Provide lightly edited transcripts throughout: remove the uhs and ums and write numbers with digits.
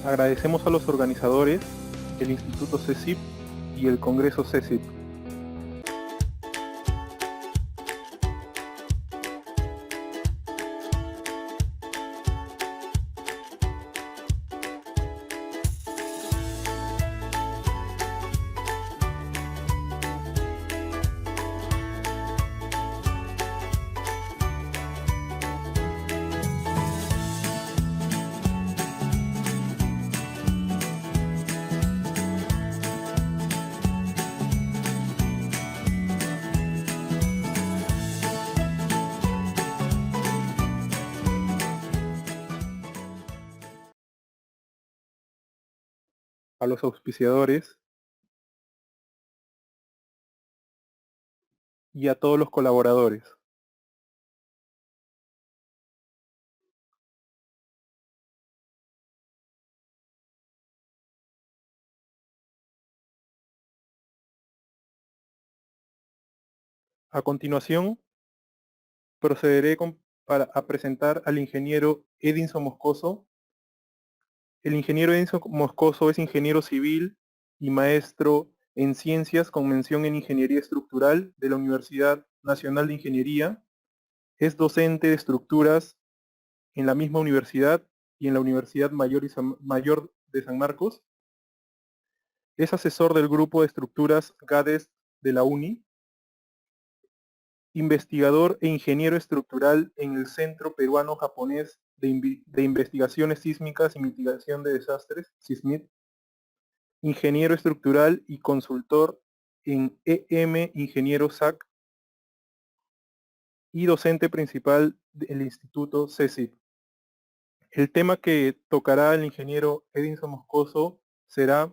Agradecemos a los organizadores, el Instituto CECIP y el Congreso CECIP. A los auspiciadores y a todos los colaboradores. A continuación, procederé a presentar al ingeniero Edinson Moscoso. El ingeniero Edinson Moscoso es ingeniero civil y maestro en ciencias con mención en ingeniería estructural de la Universidad Nacional de Ingeniería. Es docente de estructuras en la misma universidad y en la Universidad Mayor de San Marcos. Es asesor del grupo de estructuras GADES de la UNI. Investigador e ingeniero estructural en el Centro Peruano-Japonés de Investigaciones Sísmicas y Mitigación de Desastres, CISMID. Ingeniero estructural y consultor en EM Ingeniero SAC y docente principal del Instituto CECIP. El tema que tocará el ingeniero Edinson Moscoso será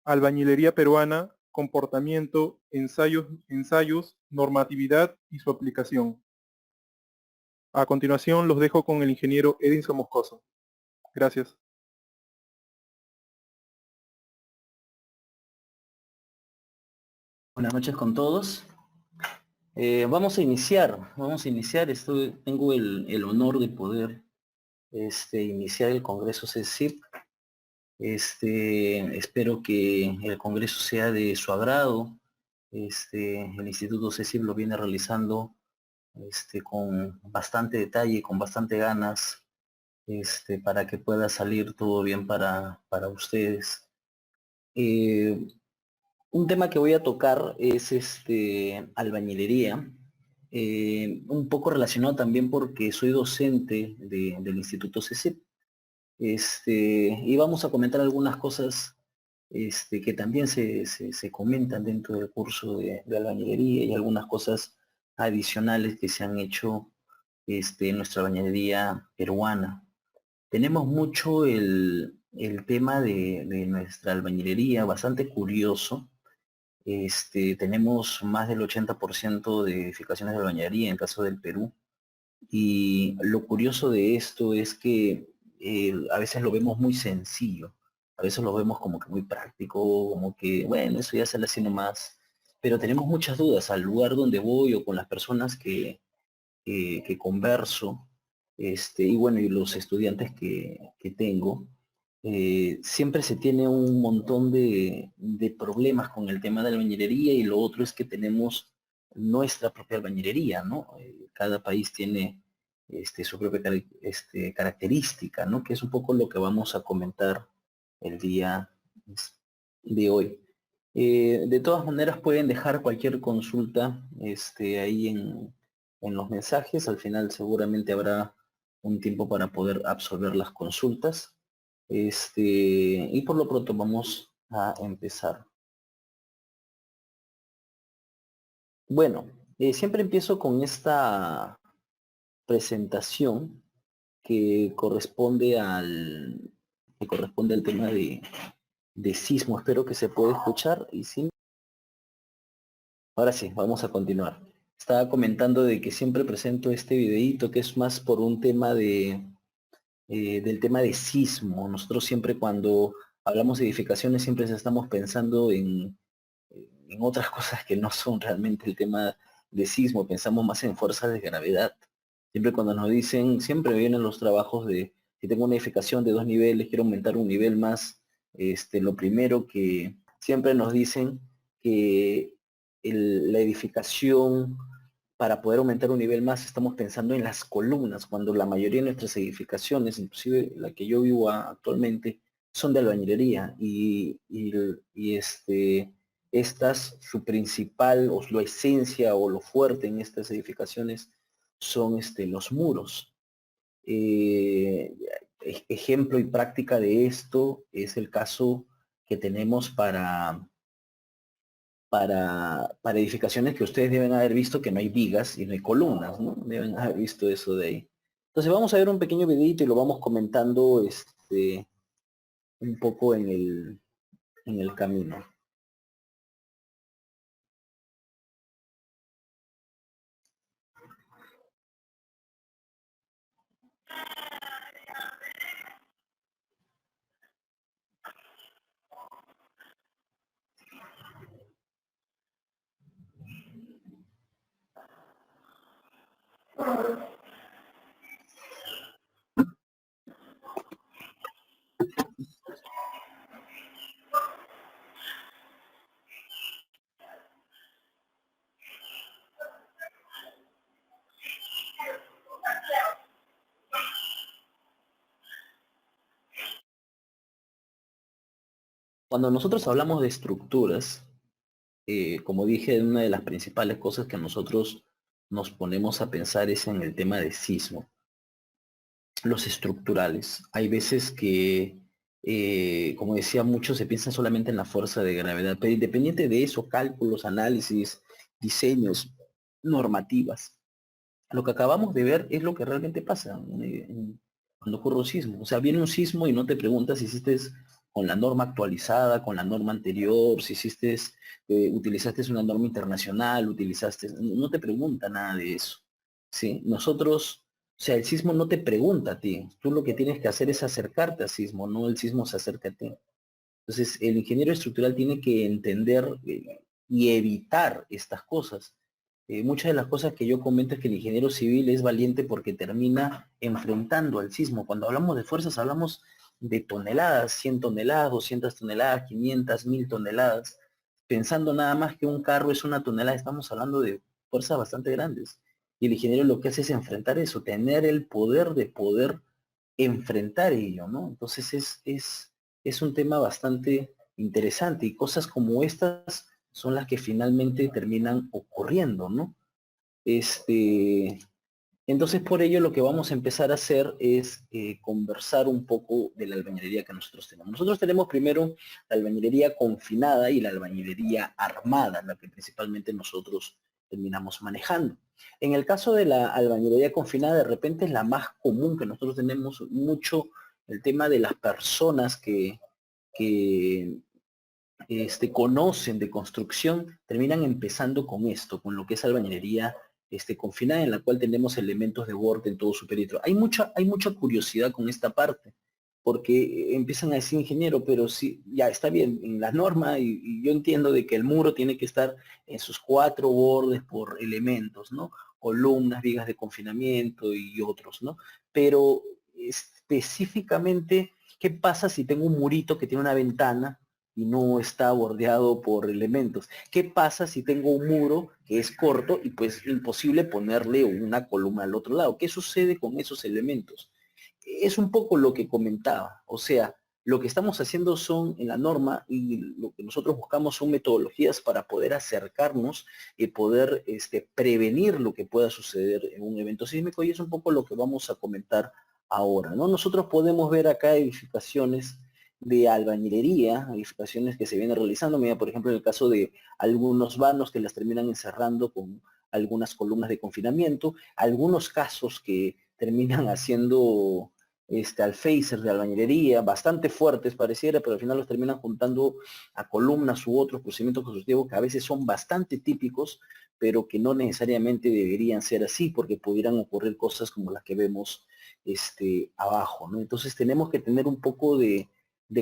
albañilería peruana, comportamiento, ensayos, normatividad y su aplicación. A continuación los dejo con el ingeniero Edinson Moscoso. Gracias. Buenas noches con todos. Vamos a iniciar. Tengo el honor de poder iniciar el Congreso CECIP. Espero que el Congreso sea de su agrado. El Instituto CECIP lo viene realizando con bastante detalle, con bastante ganas, para que pueda salir todo bien para ustedes. Un tema que voy a tocar es albañilería, un poco relacionado también porque soy docente del Instituto CECIP. Y vamos a comentar algunas cosas que también se comentan dentro del curso de albañilería y algunas cosas adicionales que se han hecho en nuestra albañilería peruana. Tenemos mucho el tema de nuestra albañilería, bastante curioso. Tenemos más del 80% de edificaciones de albañilería en el caso del Perú. Y lo curioso de esto es que a veces lo vemos muy sencillo, a veces lo vemos como que muy práctico, como que, bueno, eso ya se le hace nomás. Pero tenemos muchas dudas al lugar donde voy o con las personas que converso, y bueno, y los estudiantes que tengo. Siempre se tiene un montón de problemas con el tema de la albañilería y lo otro es que tenemos nuestra propia albañilería, ¿no? Cada país tiene su propia característica, ¿no? Que es un poco lo que vamos a comentar el día de hoy. De todas maneras pueden dejar cualquier consulta ahí en los mensajes. Al final seguramente habrá un tiempo para poder absorber las consultas. Y por lo pronto vamos a empezar. Bueno, siempre empiezo con esta presentación que corresponde al tema de sismo. Espero que se pueda escuchar y sí. Ahora sí, vamos a continuar. Estaba comentando de que siempre presento este videíto que es más por un tema del tema de sismo. Nosotros siempre cuando hablamos de edificaciones siempre estamos pensando en otras cosas que no son realmente el tema de sismo, pensamos más en fuerzas de gravedad. Siempre cuando nos dicen, siempre vienen los trabajos de Si tengo una edificación de 2 niveles, quiero aumentar un nivel más, lo primero que siempre nos dicen que la edificación, para poder aumentar un nivel más, estamos pensando en las columnas, cuando la mayoría de nuestras edificaciones, inclusive la que yo vivo actualmente, son de albañilería estas, su principal o su esencia o lo fuerte en estas edificaciones son los muros. Ejemplo y práctica de esto es el caso que tenemos para edificaciones que ustedes deben haber visto que no hay vigas y no hay columnas, ¿no? Deben haber visto eso de ahí. Entonces vamos a ver un pequeño videito y lo vamos comentando un poco en el camino. Cuando nosotros hablamos de estructuras, como dije, una de las principales cosas que nosotros nos ponemos a pensar es en el tema de sismo. Los estructurales. Hay veces que, como decía, muchos se piensan solamente en la fuerza de gravedad, pero independiente de eso, cálculos, análisis, diseños, normativas, lo que acabamos de ver es lo que realmente pasa cuando ocurre un sismo. O sea, viene un sismo y no te preguntas si hiciste con la norma actualizada, con la norma anterior, si hiciste, utilizaste una norma internacional, no te pregunta nada de eso. ¿Sí? Nosotros, o sea, el sismo no te pregunta a ti. Tú lo que tienes que hacer es acercarte al sismo, no el sismo se acerca a ti. Entonces, el ingeniero estructural tiene que entender y evitar estas cosas. Muchas de las cosas que yo comento es que el ingeniero civil es valiente porque termina enfrentando al sismo. Cuando hablamos de fuerzas, hablamos de toneladas, 100 toneladas, 200 toneladas, 500, 1000 toneladas. Pensando nada más que un carro es una tonelada, estamos hablando de fuerzas bastante grandes. Y el ingeniero lo que hace es enfrentar eso, tener el poder de poder enfrentar ello, ¿no? Entonces es un tema bastante interesante y cosas como estas son las que finalmente terminan ocurriendo, ¿no? Entonces por ello lo que vamos a empezar a hacer es conversar un poco de la albañilería que nosotros tenemos. Nosotros tenemos primero la albañilería confinada y la albañilería armada, la que principalmente nosotros terminamos manejando. En el caso de la albañilería confinada, de repente es la más común que nosotros tenemos mucho el tema de las personas que conocen de construcción, terminan empezando con esto, con lo que es albañilería confinada, en la cual tenemos elementos de borde en todo su perímetro. Hay mucha curiosidad con esta parte, porque empiezan a decir, ingeniero, pero sí, ya está bien en la norma y yo entiendo de que el muro tiene que estar en sus 4 bordes por elementos, ¿no? Columnas, vigas de confinamiento y otros, ¿no? Pero específicamente, ¿qué pasa si tengo un murito que tiene una ventana y no está bordeado por elementos? ¿Qué pasa si tengo un muro que es corto y pues imposible ponerle una columna al otro lado? ¿Qué sucede con esos elementos? Es un poco lo que comentaba, o sea, lo que estamos haciendo son en la norma y lo que nosotros buscamos son metodologías para poder acercarnos y poder prevenir lo que pueda suceder en un evento sísmico, y es un poco lo que vamos a comentar ahora, ¿no? Nosotros podemos ver acá edificaciones de albañilería, edificaciones que se vienen realizando. Mira, por ejemplo, en el caso de algunos vanos que las terminan encerrando con algunas columnas de confinamiento, algunos casos que terminan haciendo alféizares de albañilería, bastante fuertes pareciera, pero al final los terminan juntando a columnas u otros procedimientos constructivos que a veces son bastante típicos, pero que no necesariamente deberían ser así, porque pudieran ocurrir cosas como las que vemos abajo, ¿no? Entonces tenemos que tener un poco de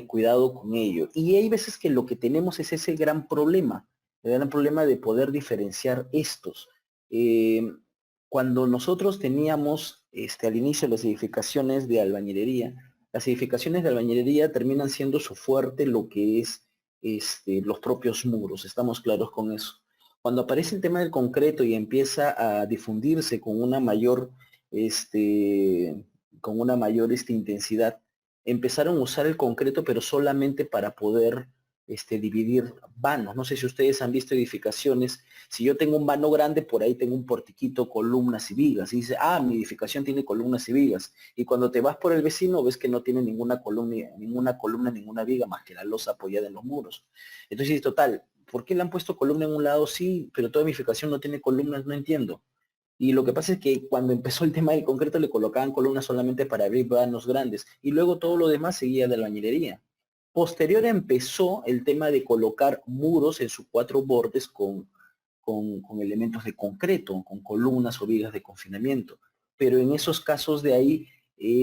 cuidado con ello. Y hay veces que lo que tenemos es ese gran problema, el gran problema de poder diferenciar estos. Cuando nosotros teníamos al inicio las edificaciones de albañilería. Las edificaciones de albañilería terminan siendo su fuerte lo que es los propios muros, estamos claros con eso. Cuando aparece el tema del concreto y empieza a difundirse con una mayor, intensidad, empezaron a usar el concreto, pero solamente para poder dividir vanos. No sé si ustedes han visto edificaciones. Si yo tengo un vano grande, por ahí tengo un portiquito, columnas y vigas. Y dice, ah, mi edificación tiene columnas y vigas. Y cuando te vas por el vecino, ves que no tiene ninguna columna, ninguna viga, más que la losa apoyada en los muros. Entonces, total, ¿por qué le han puesto columna en un lado? Sí, pero toda mi edificación no tiene columnas, no entiendo. Y lo que pasa es que cuando empezó el tema del concreto le colocaban columnas solamente para abrir vanos grandes y luego todo lo demás seguía de albañilería. Posterior empezó el tema de colocar muros en sus cuatro bordes con elementos de concreto, con columnas o vigas de confinamiento. Pero en esos casos de ahí,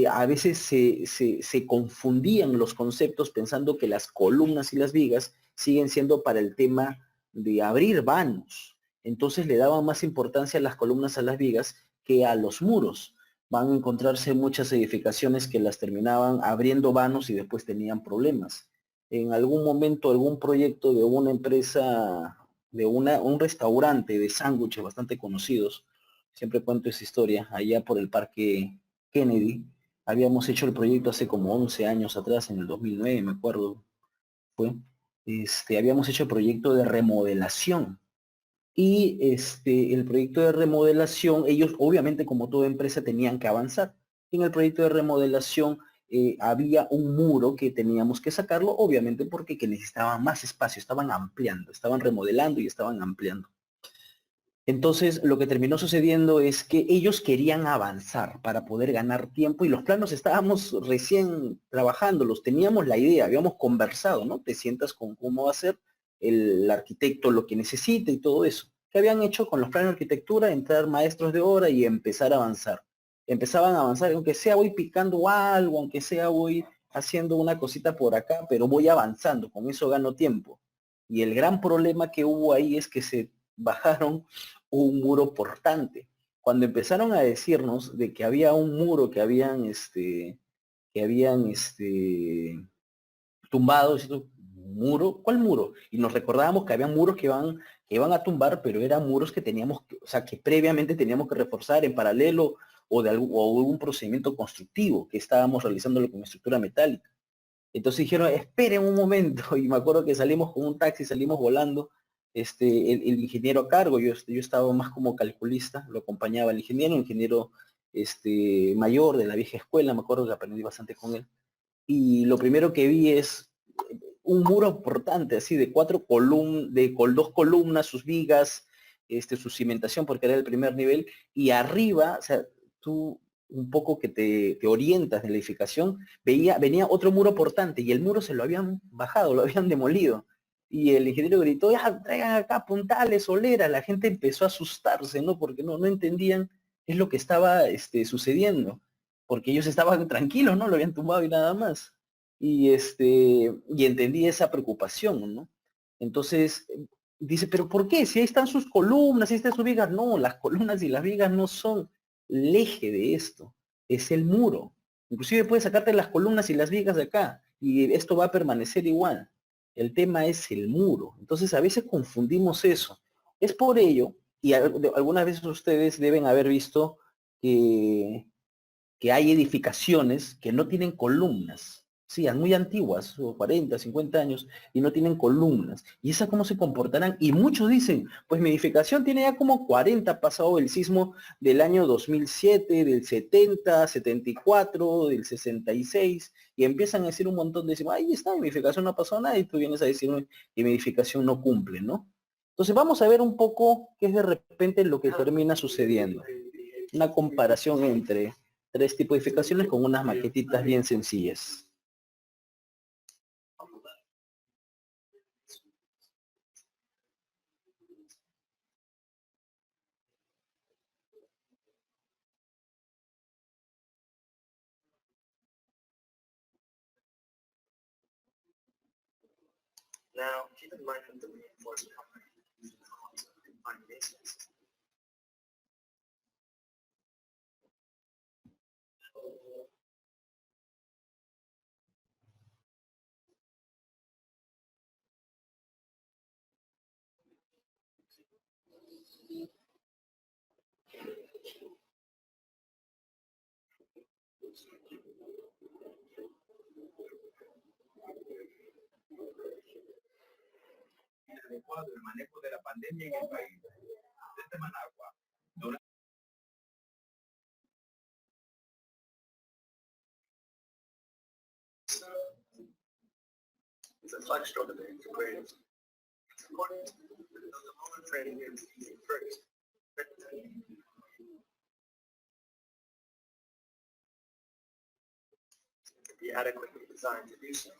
a veces se confundían los conceptos pensando que las columnas y las vigas siguen siendo para el tema de abrir vanos. Entonces le daban más importancia a las columnas, a las vigas, que a los muros. Van a encontrarse muchas edificaciones que las terminaban abriendo vanos y después tenían problemas. En algún momento, algún proyecto de una empresa, un restaurante de sándwiches bastante conocidos, siempre cuento esa historia, allá por el Parque Kennedy, habíamos hecho el proyecto hace como 11 años atrás, en el 2009, me acuerdo, fue, habíamos hecho el proyecto de remodelación. Y el proyecto de remodelación, ellos obviamente como toda empresa tenían que avanzar. En el proyecto de remodelación había un muro que teníamos que sacarlo, obviamente porque que necesitaban más espacio, estaban ampliando, estaban remodelando y estaban ampliando. Entonces, lo que terminó sucediendo es que ellos querían avanzar para poder ganar tiempo y los planos estábamos recién trabajándolos, teníamos la idea, habíamos conversado, ¿no? Te sientas con cómo va a ser el arquitecto, lo que necesita y todo eso. ¿Qué habían hecho con los planos de arquitectura? Entrar maestros de obra y empezar a avanzar. Empezaban a avanzar, aunque sea voy picando algo, aunque sea voy haciendo una cosita por acá, pero voy avanzando, con eso gano tiempo. Y el gran problema que hubo ahí es que se bajaron un muro portante. Cuando empezaron a decirnos de que había un muro que habían tumbado, ¿cierto? ¿Muro? ¿Cuál muro? Y nos recordábamos que había muros que iban a tumbar, pero eran muros que teníamos, o sea, que previamente teníamos que reforzar en paralelo o algún procedimiento constructivo que estábamos realizándolo con estructura metálica. Entonces dijeron, esperen un momento, y me acuerdo que salimos con un taxi, salimos volando, el ingeniero a cargo, yo estaba más como calculista, lo acompañaba el ingeniero mayor de la vieja escuela, me acuerdo que aprendí bastante con él. Y lo primero que vi es un muro importante, así de dos columnas, sus vigas, su cimentación, porque era el primer nivel, y arriba, o sea, tú un poco que te orientas de la edificación, venía otro muro portante y el muro se lo habían bajado, lo habían demolido. Y el ingeniero gritó, ya, traigan acá puntales, soleras. La gente empezó a asustarse, ¿no? Porque no entendían qué es lo que estaba sucediendo. Porque ellos estaban tranquilos, ¿no? Lo habían tumbado y nada más. Y entendí esa preocupación, ¿no? Entonces, dice, pero ¿por qué? Si ahí están sus columnas, si ahí están sus vigas. No, las columnas y las vigas no son el eje de esto, es el muro. Inclusive puedes sacarte las columnas y las vigas de acá y esto va a permanecer igual. El tema es el muro. Entonces a veces confundimos eso. Es por ello, y algunas veces ustedes deben haber visto que hay edificaciones que no tienen columnas. Sí, muy antiguas, o 40, 50 años, y no tienen columnas. ¿Y esas cómo se comportarán? Y muchos dicen, pues mi edificación tiene ya como 40, pasado el sismo del año 2007, del 70, 74, del 66, y empiezan a decir un montón de, decir, ahí está, mi edificación no ha pasado nada, y tú vienes a decirme que mi edificación no cumple, ¿no? Entonces vamos a ver un poco qué es de repente lo que termina sucediendo. Una comparación entre tres tipos de edificaciones con unas maquetitas bien sencillas. Now, keep in mind that the reinforced concrete confined basements. Adecuado el manejo de la pandemia en el país. Desde Managua. It's a flex stroke of the brain. It's important. The training is first. To be adequately designed to do so.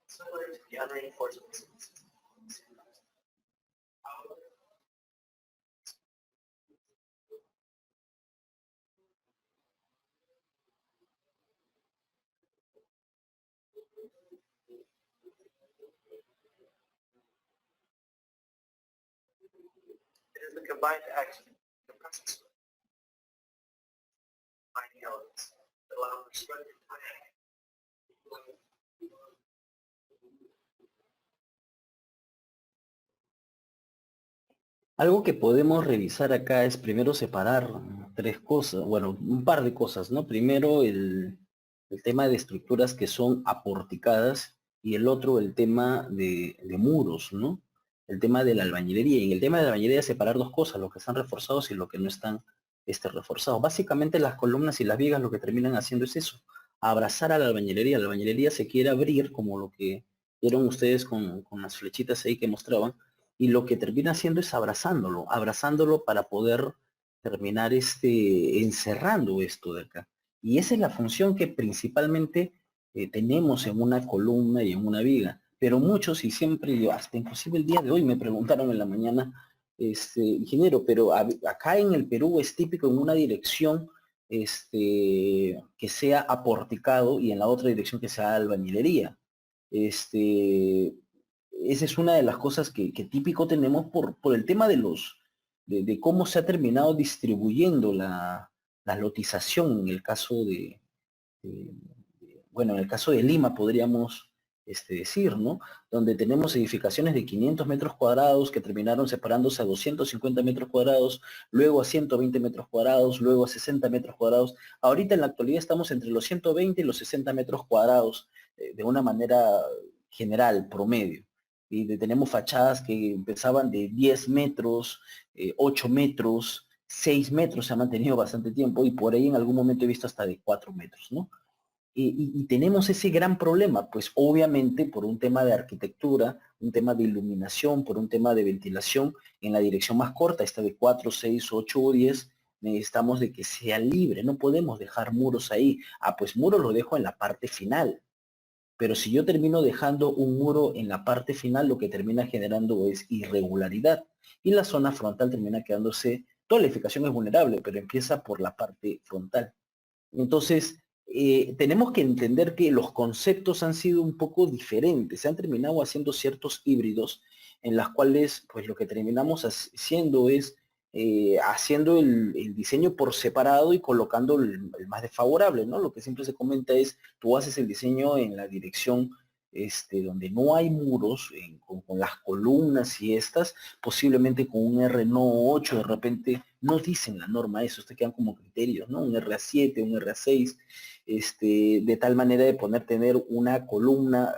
Similar to the unreinforced. It is the combined action of the process combining elements that allow for spread of time. Algo que podemos revisar acá es primero separar tres cosas, bueno, un par de cosas, ¿no? Primero el tema de estructuras que son aporticadas y el otro el tema de muros, ¿no? El tema de la albañilería. Y en el tema de la albañilería separar dos cosas, lo que están reforzados y lo que no están reforzados. Básicamente las columnas y las vigas lo que terminan haciendo es eso, abrazar a la albañilería. La albañilería se quiere abrir como lo que vieron ustedes con las flechitas ahí que mostraban, y lo que termina haciendo es abrazándolo para poder terminar encerrando esto de acá. Y esa es la función que principalmente tenemos en una columna y en una viga. Pero muchos, y siempre, hasta inclusive el día de hoy me preguntaron en la mañana, ingeniero, pero acá en el Perú es típico en una dirección que sea aporticado y en la otra dirección que sea albañilería. Esa es una de las cosas que típico tenemos por el tema de cómo se ha terminado distribuyendo la lotización en el caso bueno, en el caso de Lima podríamos decir, ¿no? Donde tenemos edificaciones de 500 metros cuadrados que terminaron separándose a 250 metros cuadrados, luego a 120 metros cuadrados, luego a 60 metros cuadrados. Ahorita en la actualidad estamos entre los 120 y los 60 metros cuadrados de una manera general, promedio. Y tenemos fachadas que empezaban de 10 metros, 8 metros, 6 metros se ha mantenido bastante tiempo y por ahí en algún momento he visto hasta de 4 metros, ¿no? Y tenemos ese gran problema, pues obviamente por un tema de arquitectura, un tema de iluminación, por un tema de ventilación, en la dirección más corta, esta de 4, 6, 8 o 10, necesitamos de que sea libre, no podemos dejar muros ahí. Ah, pues muros lo dejo en la parte final. Pero si yo termino dejando un muro en la parte final, lo que termina generando es irregularidad. Y la zona frontal termina quedándose, toda la edificación es vulnerable, pero empieza por la parte frontal. Entonces, tenemos que entender que los conceptos han sido un poco diferentes. Se han terminado haciendo ciertos híbridos en las cuales, pues lo que terminamos haciendo es haciendo el diseño por separado y colocando el más desfavorable, ¿no? Lo que siempre se comenta es, tú haces el diseño en la dirección donde no hay muros, con las columnas y estas, posiblemente con un RNO 8, de repente no dicen la norma eso, te quedan como criterios, ¿no? Un RA7, un RA6, de tal manera de tener una columna.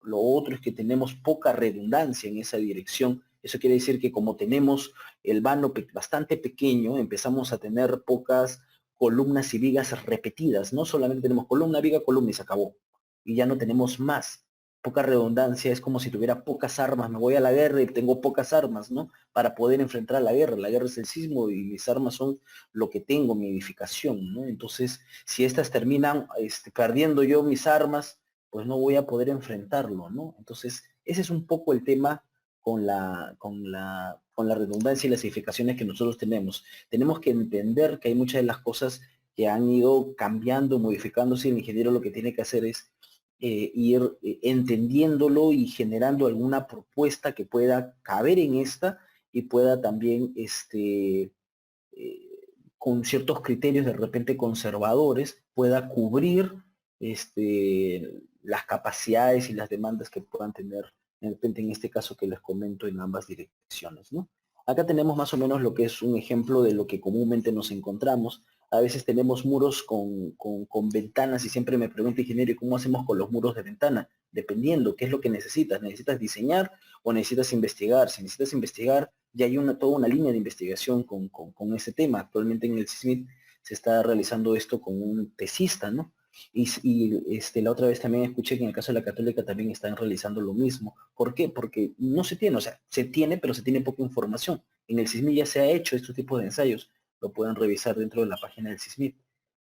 Lo otro es que tenemos poca redundancia en esa dirección. Eso quiere decir que como tenemos el vano bastante pequeño, empezamos a tener pocas columnas y vigas repetidas, no solamente tenemos columna, viga, columna y se acabó. Y ya no tenemos más. poca redundancia, es como si tuviera pocas armas, me voy a la guerra y tengo pocas armas, ¿no? Para poder enfrentar a la guerra es el sismo y mis armas son lo que tengo, mi edificación, ¿no? Entonces, si estas terminan perdiendo yo mis armas, pues no voy a poder enfrentarlo, ¿no? Entonces, ese es un poco el tema con la redundancia y las edificaciones que nosotros tenemos. Tenemos que entender que hay muchas de las cosas que han ido cambiando, modificándose, y el ingeniero lo que tiene que hacer es ir entendiéndolo y generando alguna propuesta que pueda caber en esta y pueda también, con ciertos criterios de repente conservadores, pueda cubrir las capacidades y las demandas que puedan tener, de repente en este caso que les comento, en ambas direcciones, ¿no? Acá tenemos más o menos lo que es un ejemplo de lo que comúnmente nos encontramos. A veces tenemos muros con ventanas y siempre me pregunta, ingeniero, ¿y cómo hacemos con los muros de ventana? Dependiendo, ¿qué es lo que necesitas? ¿Necesitas diseñar o necesitas investigar? Si necesitas investigar, ya hay toda una línea de investigación con ese tema. Actualmente en el CISMIT se está realizando esto con un tesista, ¿no? La otra vez también escuché que en el caso de la Católica también están realizando lo mismo. ¿Por qué? Porque no se tiene, o sea, se tiene, pero se tiene poca información. En el CISMIT ya se ha hecho este tipo de ensayos, lo pueden revisar dentro de la página del CISMIT,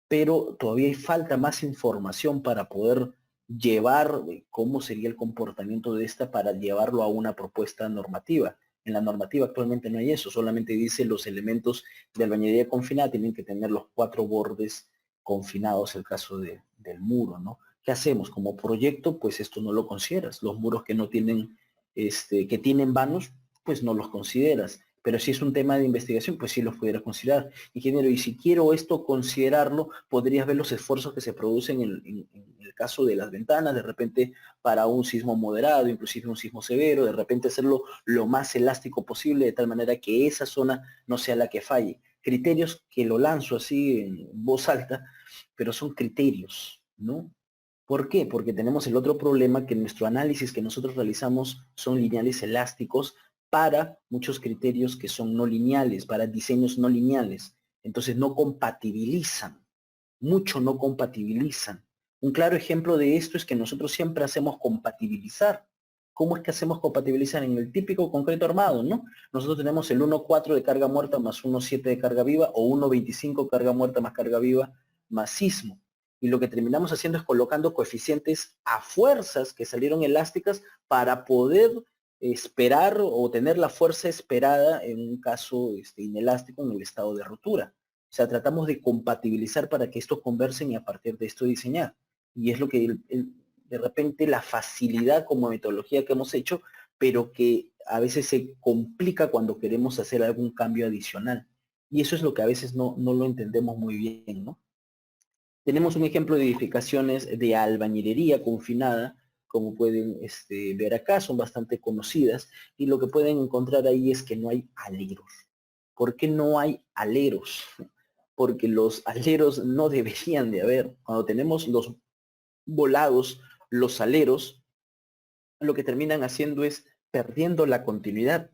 pero todavía hay falta más información para poder llevar cómo sería el comportamiento de esta para llevarlo a una propuesta normativa. En la normativa actualmente no hay eso, solamente dice los elementos de albañilería confinada tienen que tener los 4 bordes confinados, el caso del muro, ¿no? ¿Qué hacemos? Como proyecto, pues esto no lo consideras. Los muros que no tienen, que tienen vanos, pues no los consideras. Pero si es un tema de investigación, pues sí los pudiera considerar. Ingeniero, y si quiero esto considerarlo, podrías ver los esfuerzos que se producen en el caso de las ventanas, de repente para un sismo moderado, inclusive un sismo severo, de repente hacerlo lo más elástico posible, de tal manera que esa zona no sea la que falle. Criterios que lo lanzo así en voz alta, pero son criterios, ¿no? ¿Por qué? Porque tenemos el otro problema que nuestro análisis que nosotros realizamos son lineales elásticos para muchos criterios que son no lineales, para diseños no lineales. Entonces no compatibilizan, mucho no compatibilizan. Un claro ejemplo de esto es que nosotros siempre hacemos compatibilizar. ¿Cómo es que hacemos compatibilizar? En el típico concreto armado, ¿no? Nosotros tenemos el 1,4 de carga muerta más 1,7 de carga viva o 1,25 carga muerta más carga viva más sismo. Y lo que terminamos haciendo es colocando coeficientes a fuerzas que salieron elásticas para poder esperar o tener la fuerza esperada en un caso inelástico en el estado de rotura. O sea, tratamos de compatibilizar para que estos conversen y a partir de esto diseñar. Y es lo que de repente la facilidad como metodología que hemos hecho, pero que a veces se complica cuando queremos hacer algún cambio adicional. Y eso es lo que a veces no lo entendemos muy bien, ¿no? Tenemos un ejemplo de edificaciones de albañilería confinada, como pueden ver acá, son bastante conocidas, y lo que pueden encontrar ahí es que no hay aleros. ¿Por qué no hay aleros? Porque los aleros no deberían de haber. Cuando tenemos los volados, los aleros, lo que terminan haciendo es perdiendo la continuidad.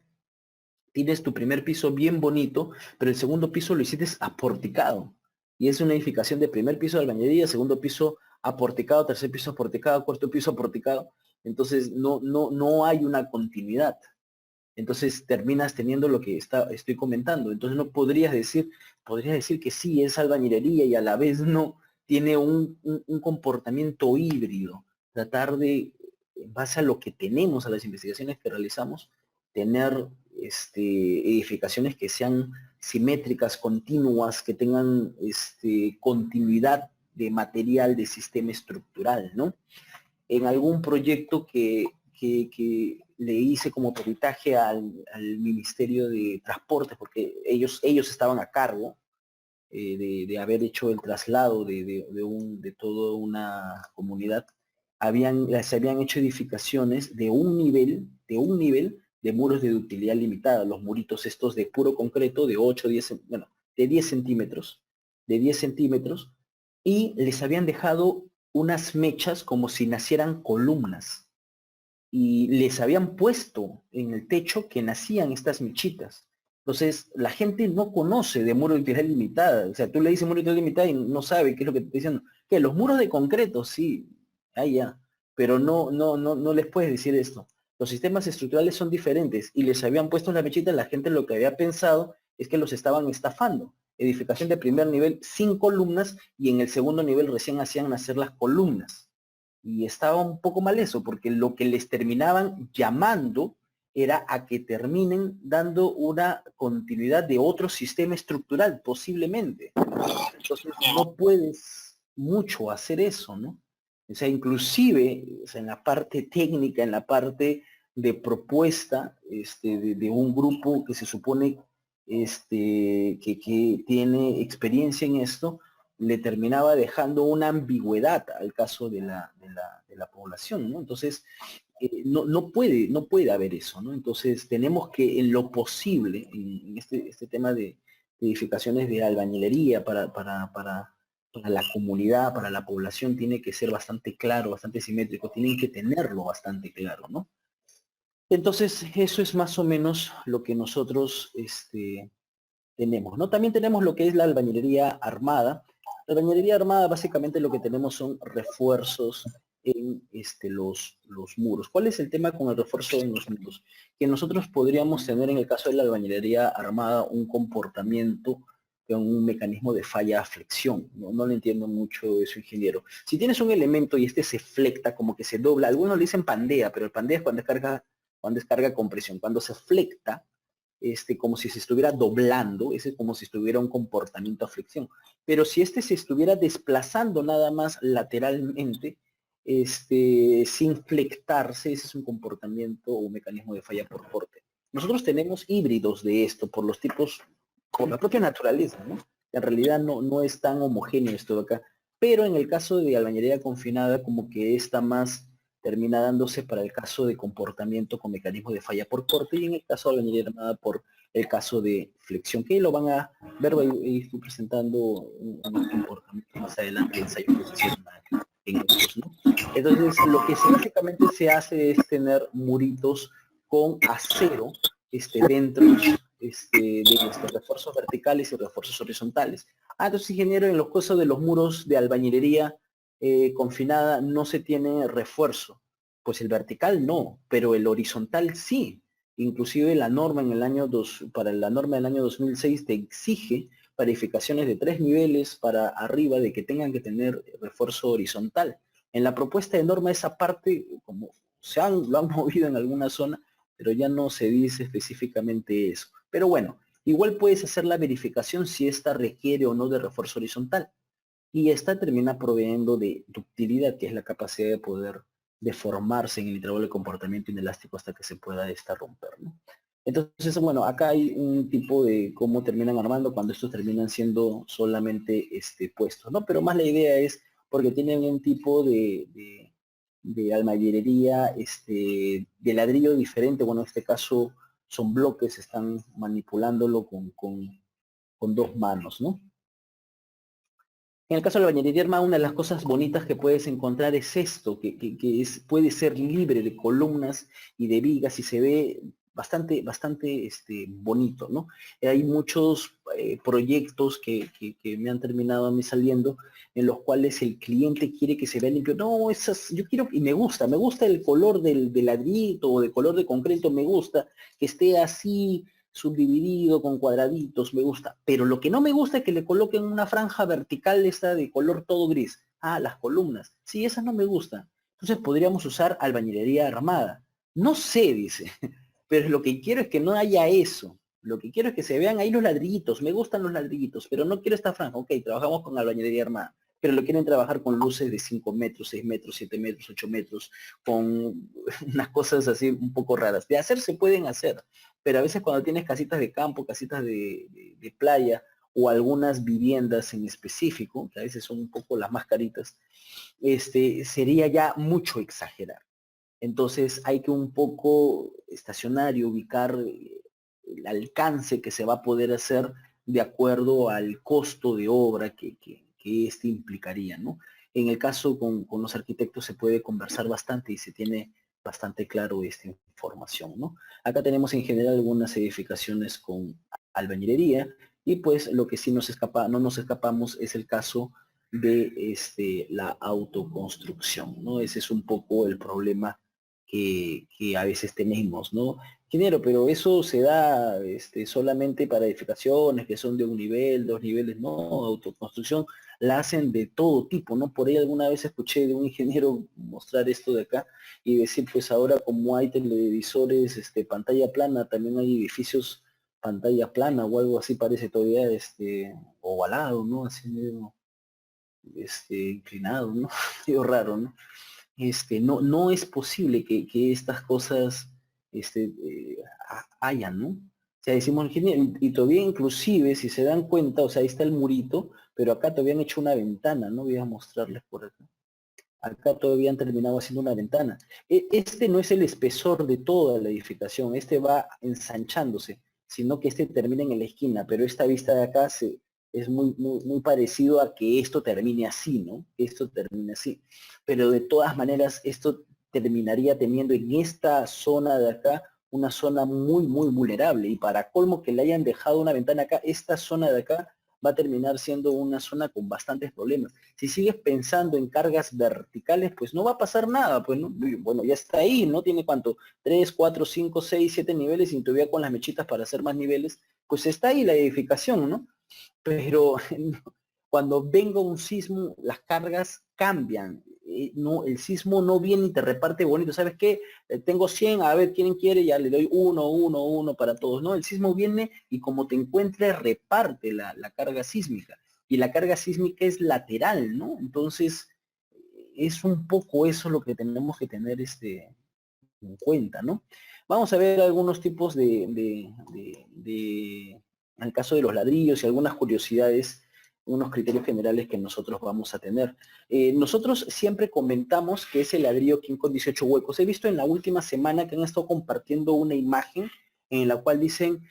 Tienes tu primer piso bien bonito, pero el segundo piso lo hiciste aporticado. Y es una edificación de primer piso de albañilería, segundo piso aporticado, tercer piso aporticado, cuarto piso aporticado. Entonces no hay una continuidad. Entonces terminas teniendo lo que estoy comentando. Entonces no podrías decir que sí es albañilería y a la vez no, tiene un comportamiento híbrido. Tratar de, en base a lo que tenemos, a las investigaciones que realizamos, tener edificaciones que sean simétricas, continuas, que tengan continuidad de material, de sistema estructural, ¿no? En algún proyecto que le hice como peritaje al Ministerio de Transporte, porque ellos estaban a cargo de haber hecho el traslado de toda una comunidad, se habían hecho edificaciones de un nivel de muros de utilidad limitada, los muritos estos de puro concreto de 8, 10, bueno, de 10 centímetros, y les habían dejado unas mechas como si nacieran columnas y les habían puesto en el techo que nacían estas mechitas. Entonces, la gente no conoce de muro de utilidad limitada. O sea, tú le dices muro de utilidad limitada y no sabe qué es lo que te estoy diciendo. Que los muros de concreto, sí, ahí ya. pero no les puedes decir esto. Los sistemas estructurales son diferentes y les habían puesto la mechita, la gente lo que había pensado es que los estaban estafando. Edificación de primer nivel sin columnas y en el segundo nivel recién hacían nacer las columnas. Y estaba un poco mal eso, porque lo que les terminaban llamando era a que terminen dando una continuidad de otro sistema estructural, posiblemente. Entonces no puedes mucho hacer eso, ¿no? O sea, inclusive o sea, en la parte técnica, en la parte de propuesta de un grupo que se supone que tiene experiencia en esto, le terminaba dejando una ambigüedad al caso de la población, ¿no? Entonces, no puede haber eso, ¿no? Entonces, tenemos que, en lo posible, en este tema de edificaciones de albañilería para la comunidad, para la población, tiene que ser bastante claro, bastante simétrico, tienen que tenerlo bastante claro, ¿no? Entonces, eso es más o menos lo que nosotros tenemos, ¿no? También tenemos lo que es la albañilería armada. La albañilería armada básicamente lo que tenemos son refuerzos en los muros. ¿Cuál es el tema con el refuerzo en los muros? Que nosotros podríamos tener en el caso de la albañilería armada un comportamiento con un mecanismo de falla-flexión. No le entiendo mucho eso, ingeniero. Si tienes un elemento y este se flecta, como que se dobla, algunos le dicen pandea, pero el pandea es cuando descarga compresión. Cuando se flecta, como si se estuviera doblando, ese es como si estuviera un comportamiento a flexión. Pero si se estuviera desplazando nada más lateralmente, sin flectarse, ese es un comportamiento o un mecanismo de falla por corte. Nosotros tenemos híbridos de esto por los tipos, por la propia naturaleza, ¿no? En realidad no es tan homogéneo esto de acá. Pero en el caso de albañilería confinada, como que está más termina dándose para el caso de comportamiento con mecanismo de falla por corte y en el caso de albañilería armada por el caso de flexión, que lo van a ver, y estoy presentando unos comportamientos más adelante de ensayo que se hicieron en estos, ¿no? Entonces, lo que básicamente se hace es tener muritos con acero dentro de refuerzos verticales y refuerzos horizontales. Entonces, ingeniero, en los casos de los muros de albañilería confinada no se tiene refuerzo. Pues el vertical no, pero el horizontal sí. Inclusive la norma en el año para la norma del año 2006 te exige verificaciones de 3 niveles para arriba de que tengan que tener refuerzo horizontal. En la propuesta de norma esa parte, como lo han movido en alguna zona, pero ya no se dice específicamente eso. Pero bueno, igual puedes hacer la verificación si esta requiere o no de refuerzo horizontal. Y esta termina proveyendo de ductilidad, que es la capacidad de poder deformarse en el intervalo de comportamiento inelástico hasta que se pueda romper, ¿no? Entonces, bueno, acá hay un tipo de cómo terminan armando cuando estos terminan siendo solamente puestos, ¿no? Pero más la idea es porque tienen un tipo de almayerería de ladrillo diferente. Bueno, en este caso son bloques, están manipulándolo con dos manos, ¿no? En el caso de la bañería armada, una de las cosas bonitas que puedes encontrar es esto, que puede ser libre de columnas y de vigas y se ve bastante bonito, ¿no? Hay muchos proyectos que me han terminado a mí saliendo en los cuales el cliente quiere que se vea limpio. No, yo quiero, y me gusta el color del ladrillito o de color de concreto, me gusta que esté así subdividido con cuadraditos, me gusta. Pero lo que no me gusta es que le coloquen una franja vertical esta de color todo gris. Las columnas. Sí, esas no me gustan. Entonces podríamos usar albañilería armada. No sé, dice, pero lo que quiero es que no haya eso. Lo que quiero es que se vean ahí los ladrillitos. Me gustan los ladrillitos, pero no quiero esta franja. Ok, trabajamos con albañilería armada, pero lo quieren trabajar con luces de 5 metros, 6 metros, 7 metros, 8 metros, con unas cosas así un poco raras. De hacer se pueden hacer, pero a veces cuando tienes casitas de campo, casitas de playa o algunas viviendas en específico, que a veces son un poco las más caritas, sería ya mucho exagerar. Entonces hay que un poco estacionar y ubicar el alcance que se va a poder hacer de acuerdo al costo de obra que este implicaría, ¿no? En el caso con los arquitectos se puede conversar bastante y se tiene bastante claro esta información, ¿no? Acá tenemos en general algunas edificaciones con albañilería y pues lo que sí no nos escapamos es el caso de la autoconstrucción, ¿no? Ese es un poco el problema que a veces tenemos, ¿no? Ingeniero, pero eso se da solamente para edificaciones que son de un nivel, dos niveles, no, autoconstrucción la hacen de todo tipo, ¿no? Por ahí alguna vez escuché de un ingeniero mostrar esto de acá y decir, pues ahora como hay televisores, pantalla plana, también hay edificios pantalla plana o algo así parece todavía, ovalado, ¿no? Así medio, inclinado, ¿no? Medio raro, ¿no? No es posible que estas cosas hayan, ¿no? O sea, decimos ingeniero, y todavía inclusive, si se dan cuenta, o sea, ahí está el murito, pero acá todavía han hecho una ventana, ¿no? Voy a mostrarles por acá. Acá todavía han terminado haciendo una ventana. Este no es el espesor de toda la edificación, este va ensanchándose, sino que este termina en la esquina, pero esta vista de acá es muy parecido a que esto termine así, ¿no? Esto termine así. Pero de todas maneras, esto terminaría teniendo en esta zona de acá una zona muy vulnerable. Y para colmo que le hayan dejado una ventana acá, esta zona de acá va a terminar siendo una zona con bastantes problemas. Si sigues pensando en cargas verticales, pues no va a pasar nada, pues ¿no? Bueno, ya está ahí, ¿no? Tiene cuánto, 3, 4, 5, 6, 7 niveles y todavía con las mechitas para hacer más niveles, pues está ahí la edificación, ¿no? Pero cuando venga un sismo, las cargas cambian. No, el sismo no viene y te reparte bonito. ¿Sabes qué? Tengo 100, a ver quién quiere, ya le doy uno para todos. No, el sismo viene y como te encuentre, reparte la carga sísmica. Y la carga sísmica es lateral, ¿no? Entonces, es un poco eso lo que tenemos que tener en cuenta, ¿no? Vamos a ver algunos tipos en el caso de los ladrillos y algunas curiosidades, unos criterios generales que nosotros vamos a tener. Nosotros siempre comentamos que es el ladrillo King con 18 huecos. He visto en la última semana que han estado compartiendo una imagen en la cual dicen,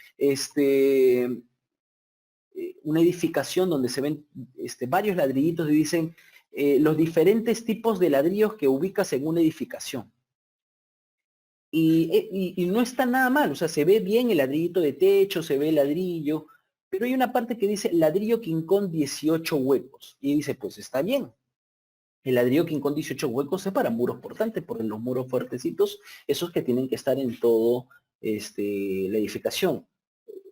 una edificación donde se ven varios ladrillitos y dicen los diferentes tipos de ladrillos que ubicas en una edificación. Y no está nada mal, o sea, se ve bien el ladrillito de techo, se ve el ladrillo, pero hay una parte que dice ladrillo Quincón 18 huecos. Y dice, pues está bien. El ladrillo Quincón 18 huecos es para muros portantes, porque los muros fuertecitos, esos que tienen que estar en todo la edificación.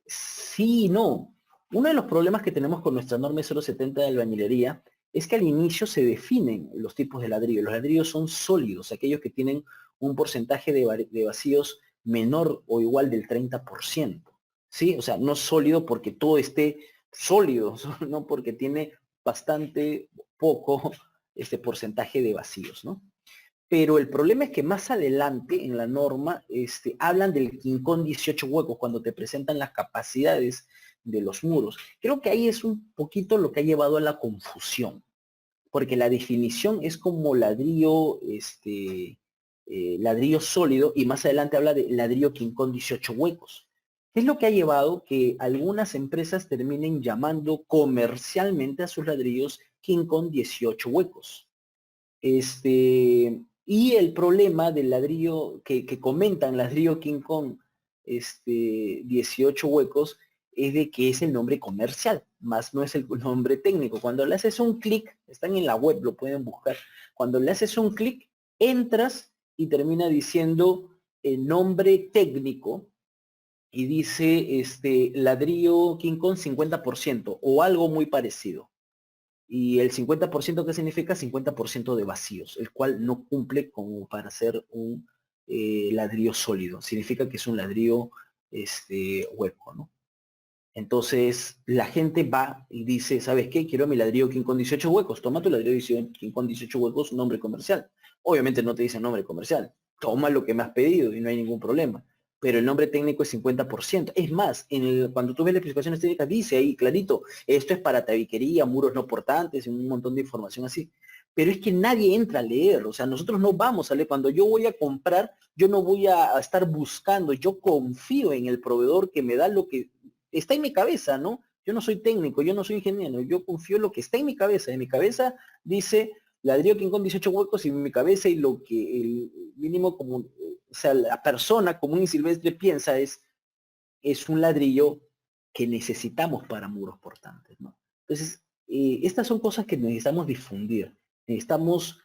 Sí y no. Uno de los problemas que tenemos con nuestra norma 070 de albañilería es que al inicio se definen los tipos de ladrillo. Los ladrillos son sólidos, aquellos que tienen un porcentaje de vacíos menor o igual del 30%. ¿Sí? O sea, no sólido porque todo esté sólido, no porque tiene bastante poco este porcentaje de vacíos, ¿no? Pero el problema es que más adelante en la norma hablan del quincón 18 huecos cuando te presentan las capacidades de los muros. Creo que ahí es un poquito lo que ha llevado a la confusión, porque la definición es como ladrillo, ladrillo sólido y más adelante habla de ladrillo quincón 18 huecos. ¿Qué es lo que ha llevado que algunas empresas terminen llamando comercialmente a sus ladrillos quincón 18 huecos? Y el problema del ladrillo que comentan, ladrillo King Kong, 18 huecos, es de que es el nombre comercial, más no es el nombre técnico. Cuando le haces un clic, están en la web, lo pueden buscar. Cuando le haces un clic, entras y termina diciendo el nombre técnico y dice ladrillo King Kong 50% o algo muy parecido. Y el 50% ¿qué significa? 50% de vacíos, el cual no cumple como para ser un ladrillo sólido. Significa que es un ladrillo hueco, ¿no? Entonces la gente va y dice, ¿sabes qué? Quiero mi ladrillo King con 18 huecos. Toma tu ladrillo King con 18 huecos, nombre comercial. Obviamente no te dice nombre comercial. Toma lo que me has pedido y no hay ningún problema. Pero el nombre técnico es 50%. Es más, cuando tú ves las explicaciones técnicas, dice ahí clarito, esto es para tabiquería, muros no portantes, y un montón de información así. Pero es que nadie entra a leer. O sea, nosotros no vamos a leer. Cuando yo voy a comprar, yo no voy a estar buscando. Yo confío en el proveedor que me da lo que está en mi cabeza, ¿no? Yo no soy técnico, yo no soy ingeniero, yo confío en lo que está en mi cabeza. En mi cabeza dice ladrillo King con 18 huecos y en mi cabeza y lo que el mínimo común, o sea, la persona común y silvestre piensa es un ladrillo que necesitamos para muros portantes, ¿no? Entonces, Estas son cosas que necesitamos difundir, necesitamos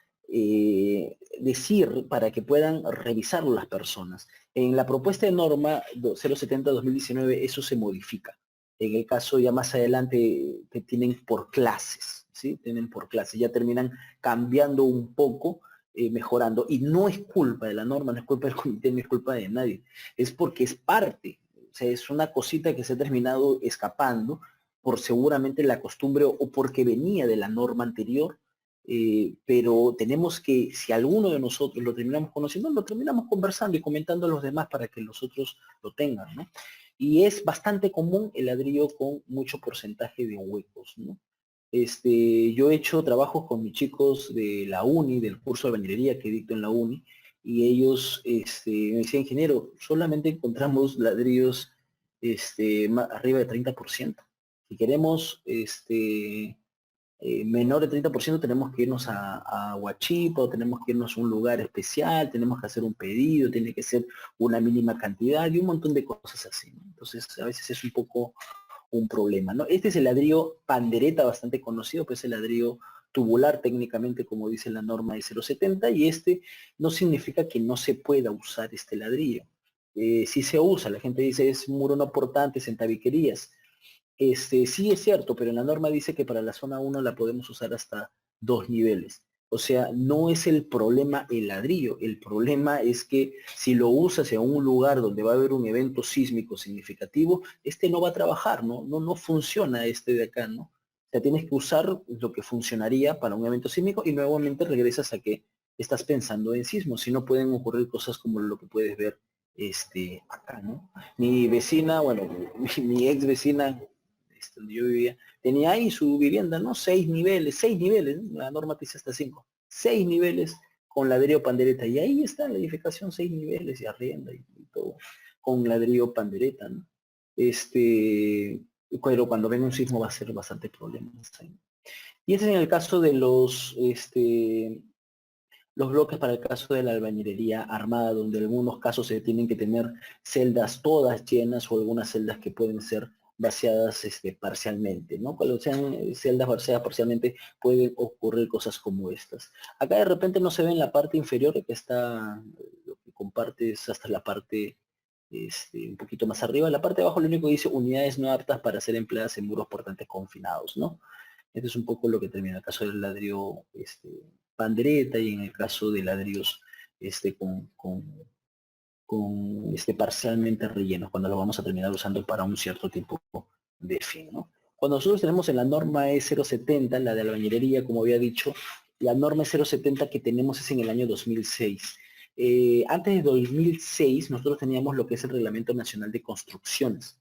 decir para que puedan revisarlo las personas. En la propuesta de norma 070-2019 eso se modifica. En el caso ya más adelante que tienen por clases, ¿sí? Tienen por clases, ya terminan cambiando un poco, mejorando. Y no es culpa de la norma, no es culpa del comité, no es culpa de nadie. Es porque es parte, o sea, es una cosita que se ha terminado escapando por seguramente la costumbre o porque venía de la norma anterior, pero tenemos que, si alguno de nosotros lo terminamos conociendo, lo terminamos conversando y comentando a los demás para que los otros lo tengan, ¿no? Y es bastante común el ladrillo con mucho porcentaje de huecos, ¿no? Yo he hecho trabajos con mis chicos de la uni, del curso de albañilería que dicto en la uni, y ellos me decían, ingeniero, solamente encontramos ladrillos arriba de 30%. Si queremos menor de 30% tenemos que irnos a Huachipa, o tenemos que irnos a un lugar especial, tenemos que hacer un pedido, tiene que ser una mínima cantidad y un montón de cosas así, ¿no? Entonces a veces es un poco un problema, ¿no? Este es el ladrillo pandereta bastante conocido, pues el ladrillo tubular técnicamente, como dice la norma de 070, y este no significa que no se pueda usar este ladrillo. Sí se usa, la gente dice es muro no portantes en tabiquerías. Sí es cierto, pero en la norma dice que para la zona 1 la podemos usar hasta 2 niveles. O sea, no es el problema el ladrillo, el problema es que si lo usas en un lugar donde va a haber un evento sísmico significativo, este no va a trabajar, no funciona este de acá, ¿no? O sea, tienes que usar lo que funcionaría para un evento sísmico y nuevamente regresas a que estás pensando en sismos, si no pueden ocurrir cosas como lo que puedes ver acá, ¿no? Mi vecina, bueno, mi ex vecina donde yo vivía, tenía ahí su vivienda, ¿no? 6 niveles, ¿no? La norma te dice hasta 5, 6 niveles con ladrillo pandereta, y ahí está la edificación, 6 niveles, y arrienda y todo, con ladrillo pandereta, ¿no? Pero cuando venga un sismo va a ser bastante problema. Y ese es en el caso de los bloques para el caso de la albañilería armada, donde en algunos casos se tienen que tener celdas todas llenas o algunas celdas que pueden ser vaciadas parcialmente, ¿no? Cuando sean celdas vaciadas parcialmente pueden ocurrir cosas como estas. Acá de repente no se ve en la parte inferior, que está, lo que compartes hasta la parte un poquito más arriba. En la parte de abajo lo único que dice unidades no aptas para ser empleadas en muros portantes confinados, ¿no? Este es un poco lo que termina en el caso del ladrillo pandereta y en el caso de ladrillos con parcialmente rellenos, cuando lo vamos a terminar usando para un cierto tipo de fin, ¿no? Cuando nosotros tenemos en la norma E070, la de albañilería, como había dicho, la norma E070 que tenemos es en el año 2006. Antes de 2006 nosotros teníamos lo que es el Reglamento Nacional de Construcciones.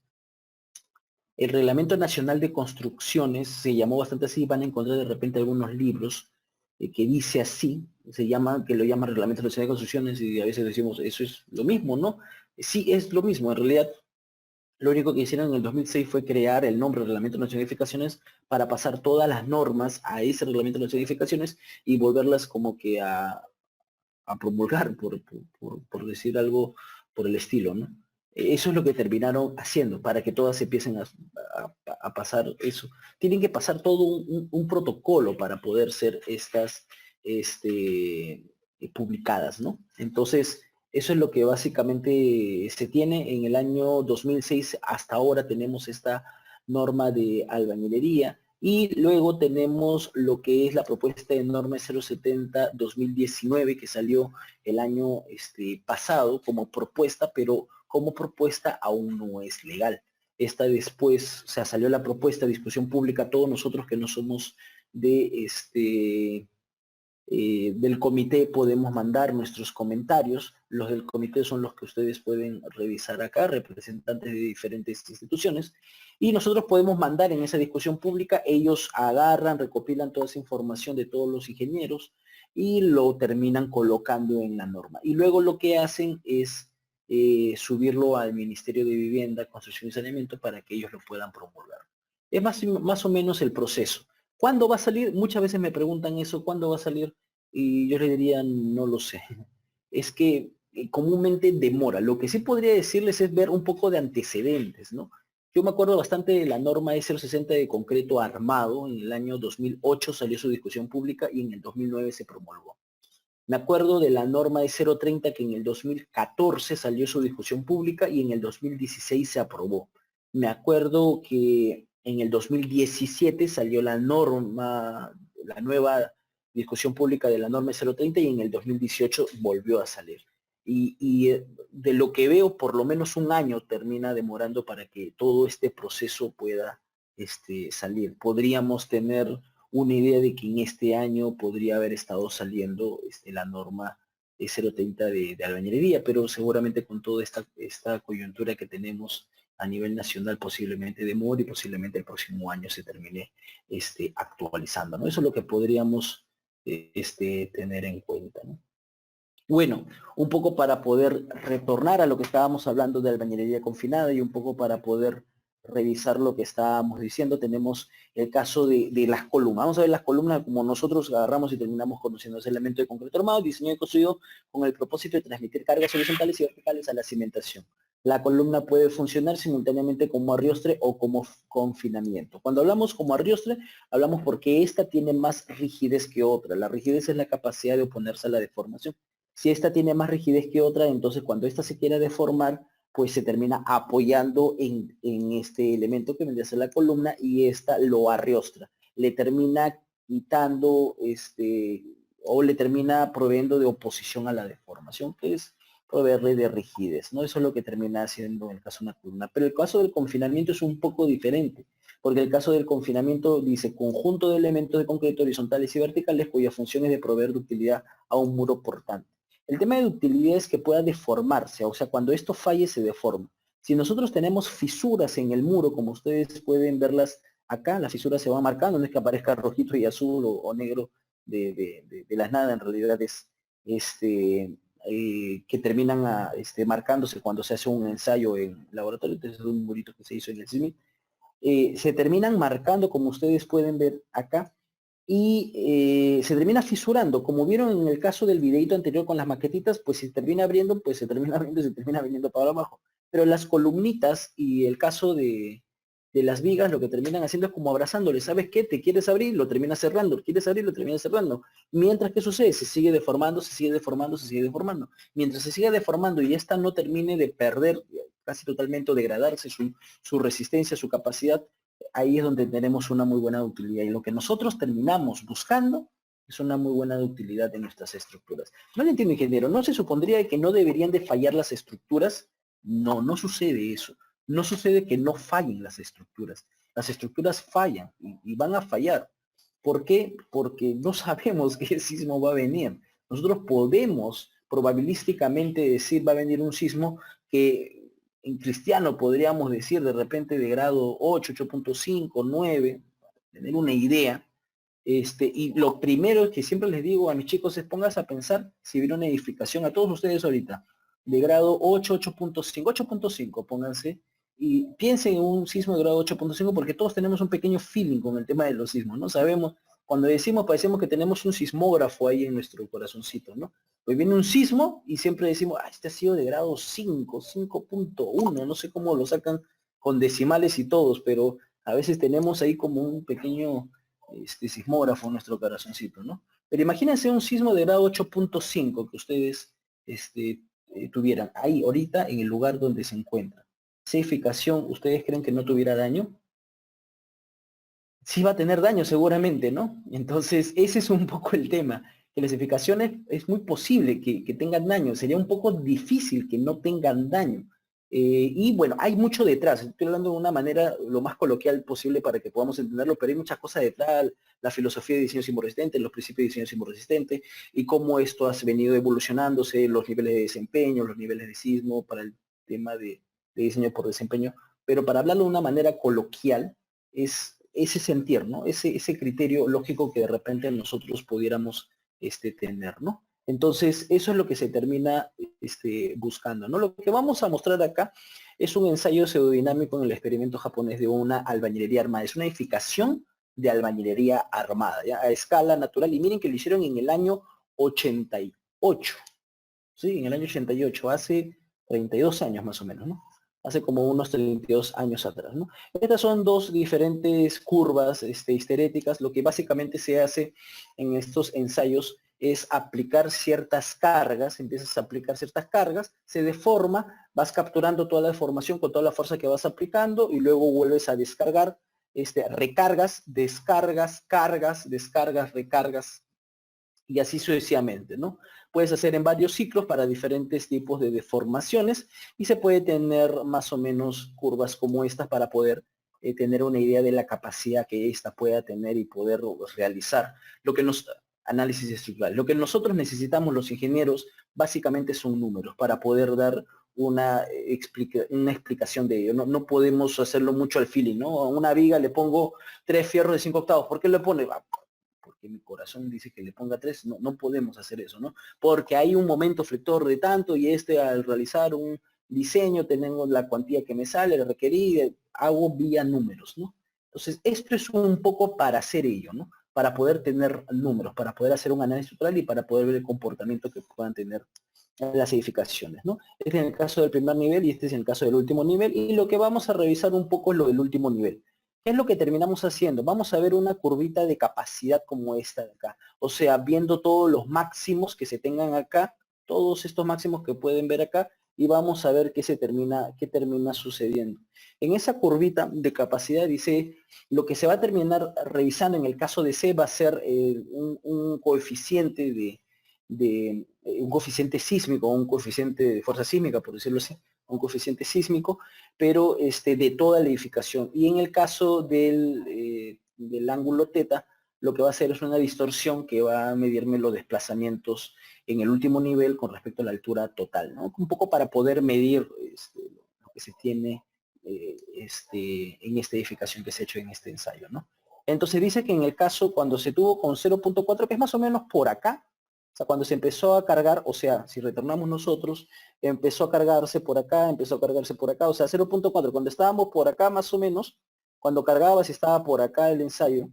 El Reglamento Nacional de Construcciones se llamó bastante así, van a encontrar de repente algunos libros que dice así, que lo llama Reglamento Nacional de Construcciones, y a veces decimos, eso es lo mismo, ¿no? Sí, es lo mismo, en realidad lo único que hicieron en el 2006 fue crear el nombre Reglamento Nacional de Edificaciones para pasar todas las normas a ese Reglamento Nacional de Edificaciones y volverlas como que a promulgar, por decir algo por el estilo, ¿no? Eso es lo que terminaron haciendo para que todas empiecen a pasar eso. Tienen que pasar todo un protocolo para poder ser estas publicadas, ¿no? Entonces, eso es lo que básicamente se tiene en el año 2006. Hasta ahora tenemos esta norma de albañilería. Y luego tenemos lo que es la propuesta de norma 070-2019 que salió el año pasado como propuesta, pero como propuesta aún no es legal. Esta después, o sea, salió la propuesta, discusión pública, todos nosotros que no somos del comité podemos mandar nuestros comentarios. Los del comité son los que ustedes pueden revisar acá, representantes de diferentes instituciones, y nosotros podemos mandar en esa discusión pública. Ellos agarran, recopilan toda esa información de todos los ingenieros y lo terminan colocando en la norma. Y luego lo que hacen es subirlo al Ministerio de Vivienda, Construcción y Saneamiento para que ellos lo puedan promulgar. Es más o menos el proceso. ¿Cuándo va a salir? Muchas veces me preguntan eso, ¿cuándo va a salir? Y yo le diría, no lo sé. Es que comúnmente demora. Lo que sí podría decirles es ver un poco de antecedentes, ¿no? Yo me acuerdo bastante de la norma E060 de concreto armado. En el año 2008 salió su discusión pública y en el 2009 se promulgó. Me acuerdo de la norma E030 que en el 2014 salió su discusión pública y en el 2016 se aprobó. Me acuerdo que en el 2017 salió la norma, la nueva discusión pública de la norma E030 y en el 2018 volvió a salir. Y de lo que veo, por lo menos un año termina demorando para que todo este proceso pueda salir. Podríamos tener una idea de que en este año podría haber estado saliendo la norma 030 de albañilería, pero seguramente con toda esta coyuntura que tenemos a nivel nacional posiblemente demore y posiblemente el próximo año se termine actualizando, ¿no? Eso es lo que podríamos tener en cuenta, ¿no? Bueno, un poco para poder retornar a lo que estábamos hablando de albañilería confinada y un poco para poder revisar lo que estábamos diciendo, tenemos el caso de las columnas. Vamos a ver las columnas como nosotros agarramos y terminamos conociendo ese elemento de concreto armado, diseñado y construido con el propósito de transmitir cargas horizontales y verticales a la cimentación. La columna puede funcionar simultáneamente como arriostre o como confinamiento. Cuando hablamos como arriostre, hablamos porque esta tiene más rigidez que otra. La rigidez es la capacidad de oponerse a la deformación. Si esta tiene más rigidez que otra, entonces cuando esta se quiere deformar, pues se termina apoyando en este elemento que vendría a ser la columna y esta lo arriostra. Le termina quitando, o le termina proveyendo de oposición a la deformación, que es proveerle de rigidez, ¿no? Eso es lo que termina haciendo en el caso de una columna. Pero el caso del confinamiento es un poco diferente, porque el caso del confinamiento dice conjunto de elementos de concreto horizontales y verticales cuya función es de proveer de utilidad a un muro portante. El tema de utilidad es que pueda deformarse, o sea, cuando esto falle se deforma. Si nosotros tenemos fisuras en el muro, como ustedes pueden verlas acá, las fisuras se van marcando, no es que aparezca rojito y azul o negro de las nada, en realidad es que terminan marcándose cuando se hace un ensayo en laboratorio, entonces es un murito que se hizo en el CIMI, se terminan marcando, como ustedes pueden ver acá, y se termina fisurando. Como vieron en el caso del videito anterior con las maquetitas, pues se termina abriendo, pues se termina abriendo y se termina viniendo para abajo. Pero las columnitas y el caso de las vigas, lo que terminan haciendo es como abrazándole. ¿Sabes qué? Te quieres abrir, lo terminas cerrando. Quieres abrir, lo terminas cerrando. Mientras que sucede, se sigue deformando, se sigue deformando, se sigue deformando. Mientras se sigue deformando y esta no termine de perder casi totalmente o degradarse su resistencia, su capacidad, ahí es donde tenemos una muy buena utilidad. Y lo que nosotros terminamos buscando es una muy buena utilidad de nuestras estructuras. No lo entiendo, ingeniero. ¿No se supondría que no deberían de fallar las estructuras? No, no sucede eso. No sucede que no fallen las estructuras. Las estructuras fallan y van a fallar. ¿Por qué? Porque no sabemos qué sismo va a venir. Nosotros podemos probabilísticamente decir va a venir un sismo que en cristiano podríamos decir de repente de grado 8, 8.5, 9, tener una idea. Y lo primero que siempre les digo a mis chicos es pónganse a pensar si viene una edificación, a todos ustedes ahorita, de grado 8, 8.5, 8.5, pónganse, y piensen en un sismo de grado 8.5 porque todos tenemos un pequeño feeling con el tema de los sismos, ¿no? Sabemos, cuando decimos, parecemos que tenemos un sismógrafo ahí en nuestro corazoncito, ¿no? Pues viene un sismo y siempre decimos, ah, este ha sido de grado 5, 5.1, no sé cómo lo sacan con decimales y todos, pero a veces tenemos ahí como un pequeño sismógrafo en nuestro corazoncito, ¿no? Pero imagínense un sismo de grado 8.5 que ustedes tuvieran ahí, ahorita, en el lugar donde se encuentran. ¿Esa edificación, ustedes creen que no tuviera daño? Sí va a tener daño seguramente, ¿no? Entonces, ese es un poco el tema. Que las edificaciones es muy posible que tengan daño. Sería un poco difícil que no tengan daño. Y bueno, hay mucho detrás. Estoy hablando de una manera lo más coloquial posible para que podamos entenderlo, pero hay muchas cosas detrás. La filosofía de diseño sismoresistente, los principios de diseño sismoresistente y cómo esto ha venido evolucionándose, los niveles de desempeño, los niveles de sismo para el tema de diseño por desempeño. Pero para hablarlo de una manera coloquial, es ese sentir, ¿no? Ese criterio lógico que de repente nosotros pudiéramos tener, ¿no? Entonces, eso es lo que se termina buscando, ¿no? Lo que vamos a mostrar acá es un ensayo pseudodinámico en el experimento japonés de una albañilería armada. Es una edificación de albañilería armada, ¿ya? A escala natural. Y miren que lo hicieron en el año 88. Sí, en el año 88, hace 32 años más o menos, ¿no? hace como unos 32 años atrás, ¿no? Estas son dos diferentes curvas histeréticas. Lo que básicamente se hace en estos ensayos es aplicar ciertas cargas, empiezas a aplicar ciertas cargas, se deforma, vas capturando toda la deformación con toda la fuerza que vas aplicando y luego vuelves a descargar, recargas, descargas, cargas, descargas, recargas, y así sucesivamente, ¿no? Puedes hacer en varios ciclos para diferentes tipos de deformaciones y se puede tener más o menos curvas como estas para poder tener una idea de la capacidad que ésta pueda tener y poder realizar lo que nos análisis estructural. Lo que nosotros necesitamos los ingenieros básicamente son números para poder dar una explicación de ello. No, no podemos hacerlo mucho al feeling, ¿no? A una viga le pongo 3 fierros de 5 octavos. ¿Por qué le pone? Porque mi corazón dice que le ponga 3, no, no podemos hacer eso, ¿no? Porque hay un momento flector de tanto y al realizar un diseño tengo la cuantía que me sale, requerí, hago vía números, ¿no? Entonces, esto es un poco para hacer ello, ¿no? Para poder tener números, para poder hacer un análisis estructural y para poder ver el comportamiento que puedan tener las edificaciones, ¿no? Este es en el caso del primer nivel y este es en el caso del último nivel, y lo que vamos a revisar un poco es lo del último nivel. ¿Qué es lo que terminamos haciendo? Vamos a ver una curvita de capacidad como esta de acá. O sea, viendo todos los máximos que se tengan acá, todos estos máximos que pueden ver acá, y vamos a ver qué termina sucediendo. En esa curvita de capacidad dice, lo que se va a terminar revisando en el caso de C va a ser un coeficiente un coeficiente sísmico, un coeficiente de fuerza sísmica, por decirlo así, un coeficiente sísmico, pero de toda la edificación. Y en el caso del ángulo teta, lo que va a hacer es una distorsión que va a medirme los desplazamientos en el último nivel con respecto a la altura total, ¿no? Un poco para poder medir lo que se tiene en esta edificación que se ha hecho en este ensayo, ¿no? Entonces dice que en el caso cuando se tuvo con 0.4, que es más o menos por acá, o sea, cuando se empezó a cargar, o sea, si retornamos nosotros, empezó a cargarse por acá, empezó a cargarse por acá, o sea, 0.4, cuando estábamos por acá más o menos, cuando cargaba, si estaba por acá el ensayo,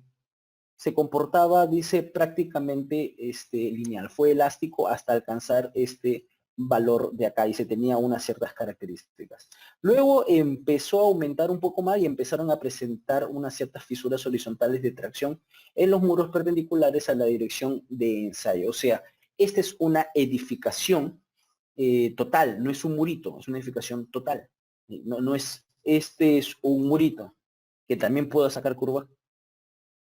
se comportaba, dice, prácticamente lineal, fue elástico hasta alcanzar este valor de acá y se tenía unas ciertas características. Luego empezó a aumentar un poco más y empezaron a presentar unas ciertas fisuras horizontales de tracción en los muros perpendiculares a la dirección de ensayo. O sea, esta es una edificación total, no es un murito, es una edificación total. No, no es, este es un murito que también puedo sacar curva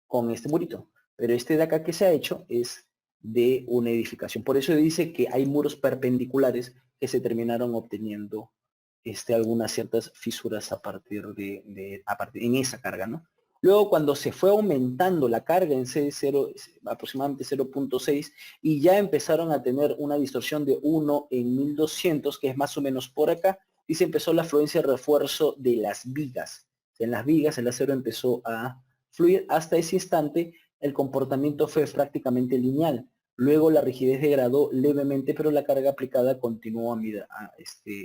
con este murito. Pero este de acá que se ha hecho es de una edificación. Por eso dice que hay muros perpendiculares que se terminaron obteniendo algunas ciertas fisuras a partir en esa carga, ¿no? Luego cuando se fue aumentando la carga en C0, aproximadamente 0.6, y ya empezaron a tener una distorsión de 1 en 1200, que es más o menos por acá, y se empezó la afluencia de refuerzo de las vigas. En las vigas el acero empezó a fluir. Hasta ese instante el comportamiento fue prácticamente lineal. Luego la rigidez degradó levemente, pero la carga aplicada continuó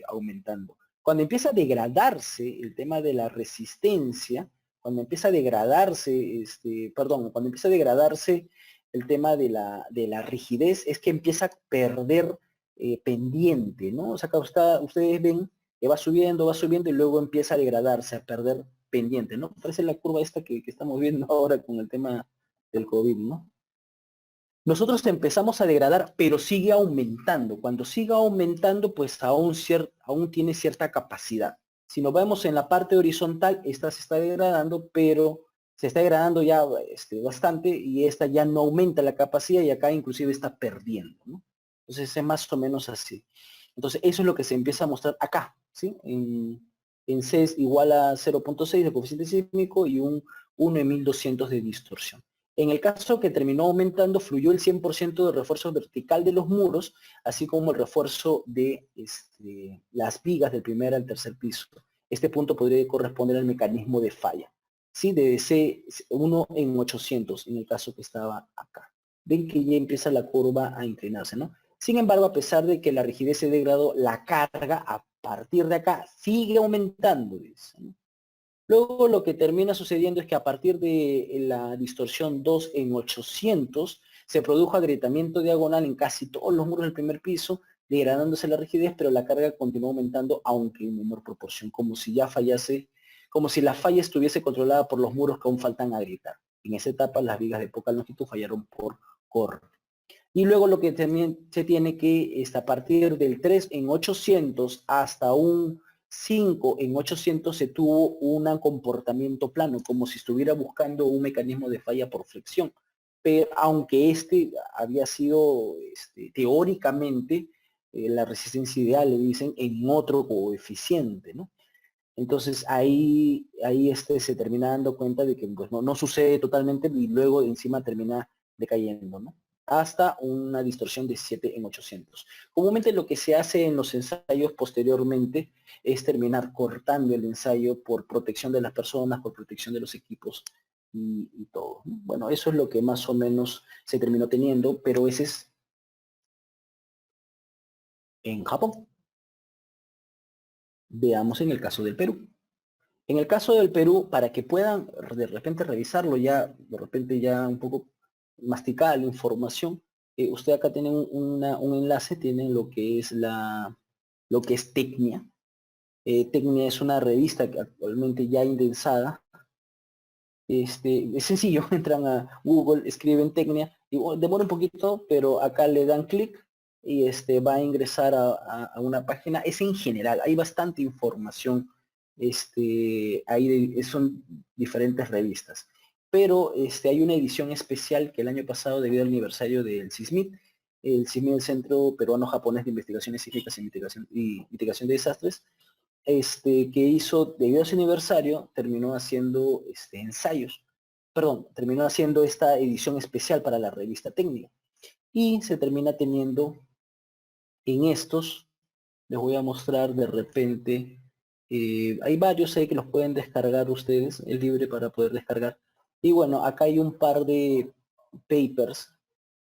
aumentando. Cuando empieza a degradarse el tema de la resistencia, cuando empieza a degradarse, cuando empieza a degradarse el tema de la rigidez, es que empieza a perder pendiente, ¿no? O sea, que ustedes ven que va subiendo y luego empieza a degradarse, a perder pendiente, ¿no? Parece la curva esta que estamos viendo ahora con el tema del COVID, ¿no? Nosotros empezamos a degradar, pero sigue aumentando. Cuando siga aumentando, pues aún tiene cierta capacidad. Si nos vemos en la parte horizontal, esta se está degradando, pero se está degradando ya bastante y esta ya no aumenta la capacidad y acá inclusive está perdiendo, ¿no? Entonces es más o menos así. Entonces eso es lo que se empieza a mostrar acá, ¿sí? En C es igual a 0.6 de coeficiente sísmico y un 1 en 1200 de distorsión. En el caso que terminó aumentando, fluyó el 100% de refuerzo vertical de los muros, así como el refuerzo de las vigas del primer al tercer piso. Este punto podría corresponder al mecanismo de falla, ¿sí? De C1 en 800, en el caso que estaba acá. Ven que ya empieza la curva a inclinarse, ¿no? Sin embargo, a pesar de que la rigidez se degradó, la carga a partir de acá sigue aumentando, dice, ¿no? Luego lo que termina sucediendo es que a partir de la distorsión 2 en 800 se produjo agrietamiento diagonal en casi todos los muros del primer piso degradándose la rigidez, pero la carga continúa aumentando aunque en menor proporción, como si ya fallase, como si la falla estuviese controlada por los muros que aún faltan agrietar. En esa etapa las vigas de poca longitud fallaron por corte. Y luego lo que también se tiene que, a partir del 3 en 800 hasta un 5 en 800 se tuvo un comportamiento plano, como si estuviera buscando un mecanismo de falla por flexión. Pero aunque este había sido teóricamente la resistencia ideal, le dicen, en otro coeficiente, ¿no? Entonces ahí se termina dando cuenta de que pues, no sucede totalmente y luego encima termina decayendo, ¿no? Hasta una distorsión de 7 en 800. Comúnmente lo que se hace en los ensayos posteriormente es terminar cortando el ensayo por protección de las personas, por protección de los equipos y todo, ¿no? Bueno, eso es lo que más o menos se terminó teniendo, pero ese es en Japón. Veamos en el caso del Perú. En el caso del Perú, para que puedan de repente revisarlo ya, de repente ya un poco masticada la información, usted acá tiene un enlace, tienen lo que es Tecnia. Tecnia es una revista que actualmente ya indensada. Es sencillo, entran a Google, escriben Tecnia, y bueno, demora un poquito, pero acá le dan clic y va a ingresar a una página. Es en general, hay bastante información, son diferentes revistas. Pero hay una edición especial que el año pasado, debido al aniversario del CISMIT, el CISMIT, el Centro Peruano-Japonés de Investigaciones Sísmicas y Mitigación de Desastres, que hizo, debido a su aniversario, terminó haciendo ensayos, perdón, terminó haciendo esta edición especial para la revista técnica. Y se termina teniendo en estos, les voy a mostrar de repente, hay varios, sé que los pueden descargar ustedes, es libre para poder descargar. Y bueno, acá hay un par de papers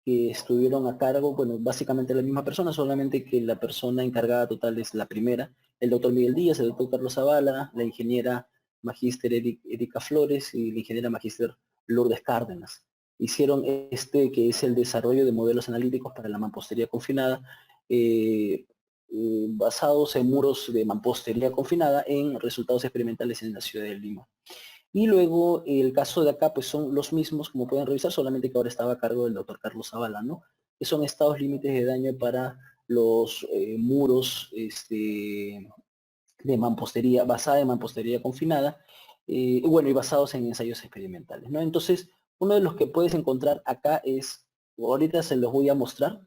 que estuvieron a cargo, bueno, básicamente la misma persona, solamente que la persona encargada total es la primera, el doctor Miguel Díaz, el doctor Carlos Zavala, la ingeniera magíster Erika Flores y la ingeniera magíster Lourdes Cárdenas. Hicieron que es el desarrollo de modelos analíticos para la mampostería confinada, basados en muros de mampostería confinada en resultados experimentales en la ciudad de Lima. Y luego el caso de acá pues son los mismos, como pueden revisar, solamente que ahora estaba a cargo del doctor Carlos Zavala, ¿no? Que son estados límites de daño para los muros de mampostería, basada en mampostería confinada, bueno, y basados en ensayos experimentales, ¿no? Entonces, uno de los que puedes encontrar acá es, ahorita se los voy a mostrar,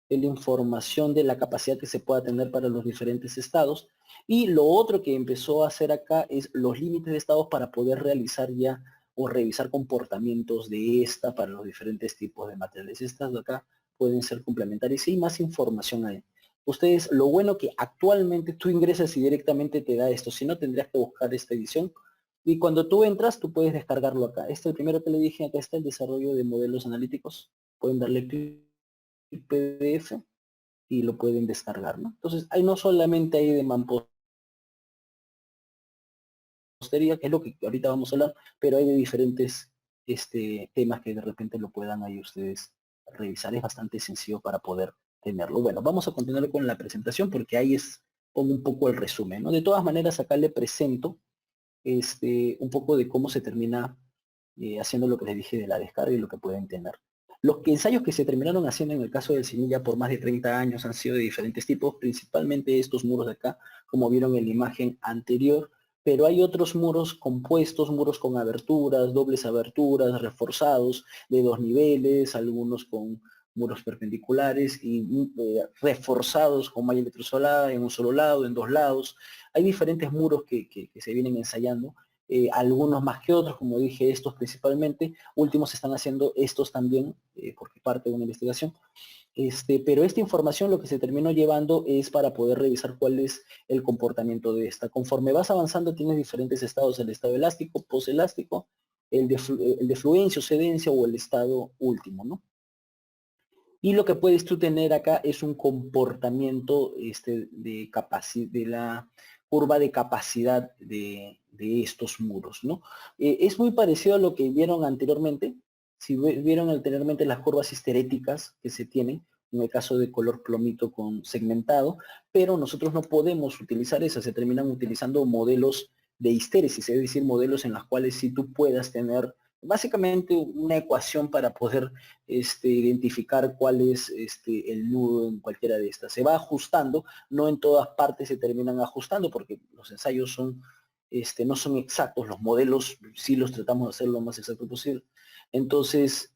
es la información de la capacidad que se pueda tener para los diferentes estados, y lo otro que empezó a hacer acá es los límites de estados para poder realizar ya o revisar comportamientos de esta para los diferentes tipos de materiales. Estas de acá pueden ser complementarias y hay más información ahí. Ustedes, lo bueno que actualmente tú ingresas y directamente te da esto, si no tendrías que buscar esta edición. Y cuando tú entras, tú puedes descargarlo acá. Este es el primero que le dije, acá está el desarrollo de modelos analíticos. Pueden darle clic en PDF y lo pueden descargar, ¿no? Entonces, hay no solamente hay de mampostería, que es lo que ahorita vamos a hablar, pero hay de diferentes temas que de repente lo puedan ahí ustedes revisar. Es bastante sencillo para poder tenerlo. Bueno, vamos a continuar con la presentación porque ahí pongo un poco el resumen, ¿no? De todas maneras, acá le presento un poco de cómo se termina haciendo lo que les dije de la descarga y lo que pueden tener. Los ensayos que se terminaron haciendo en el caso del Semilla por más de 30 años han sido de diferentes tipos, principalmente estos muros de acá, como vieron en la imagen anterior, pero hay otros muros compuestos, muros con aberturas, dobles aberturas, reforzados de 2 niveles, algunos con muros perpendiculares y reforzados con malla electrosolada en un solo lado, en 2 lados. Hay diferentes muros que se vienen ensayando, algunos más que otros, como dije, estos principalmente, últimos están haciendo estos también, porque parte de una investigación, pero esta información lo que se terminó llevando es para poder revisar cuál es el comportamiento de esta. Conforme vas avanzando tienes diferentes estados, el estado elástico, postelástico, el de fluencia o cedencia o el estado último, ¿no? Y lo que puedes tú tener acá es un comportamiento de capacidad, de la curva de capacidad de estos muros, ¿no? Es muy parecido a lo que vieron anteriormente. Si vieron anteriormente las curvas histeréticas que se tienen, en el caso de color plomito con segmentado, pero nosotros no podemos utilizar esas, se terminan utilizando modelos de histéresis, es decir, modelos en los cuales sí tú puedas tener básicamente una ecuación para poder identificar cuál es el nudo en cualquiera de estas. Se va ajustando, no en todas partes se terminan ajustando porque los ensayos son, no son exactos, los modelos sí los tratamos de hacer lo más exacto posible. Entonces,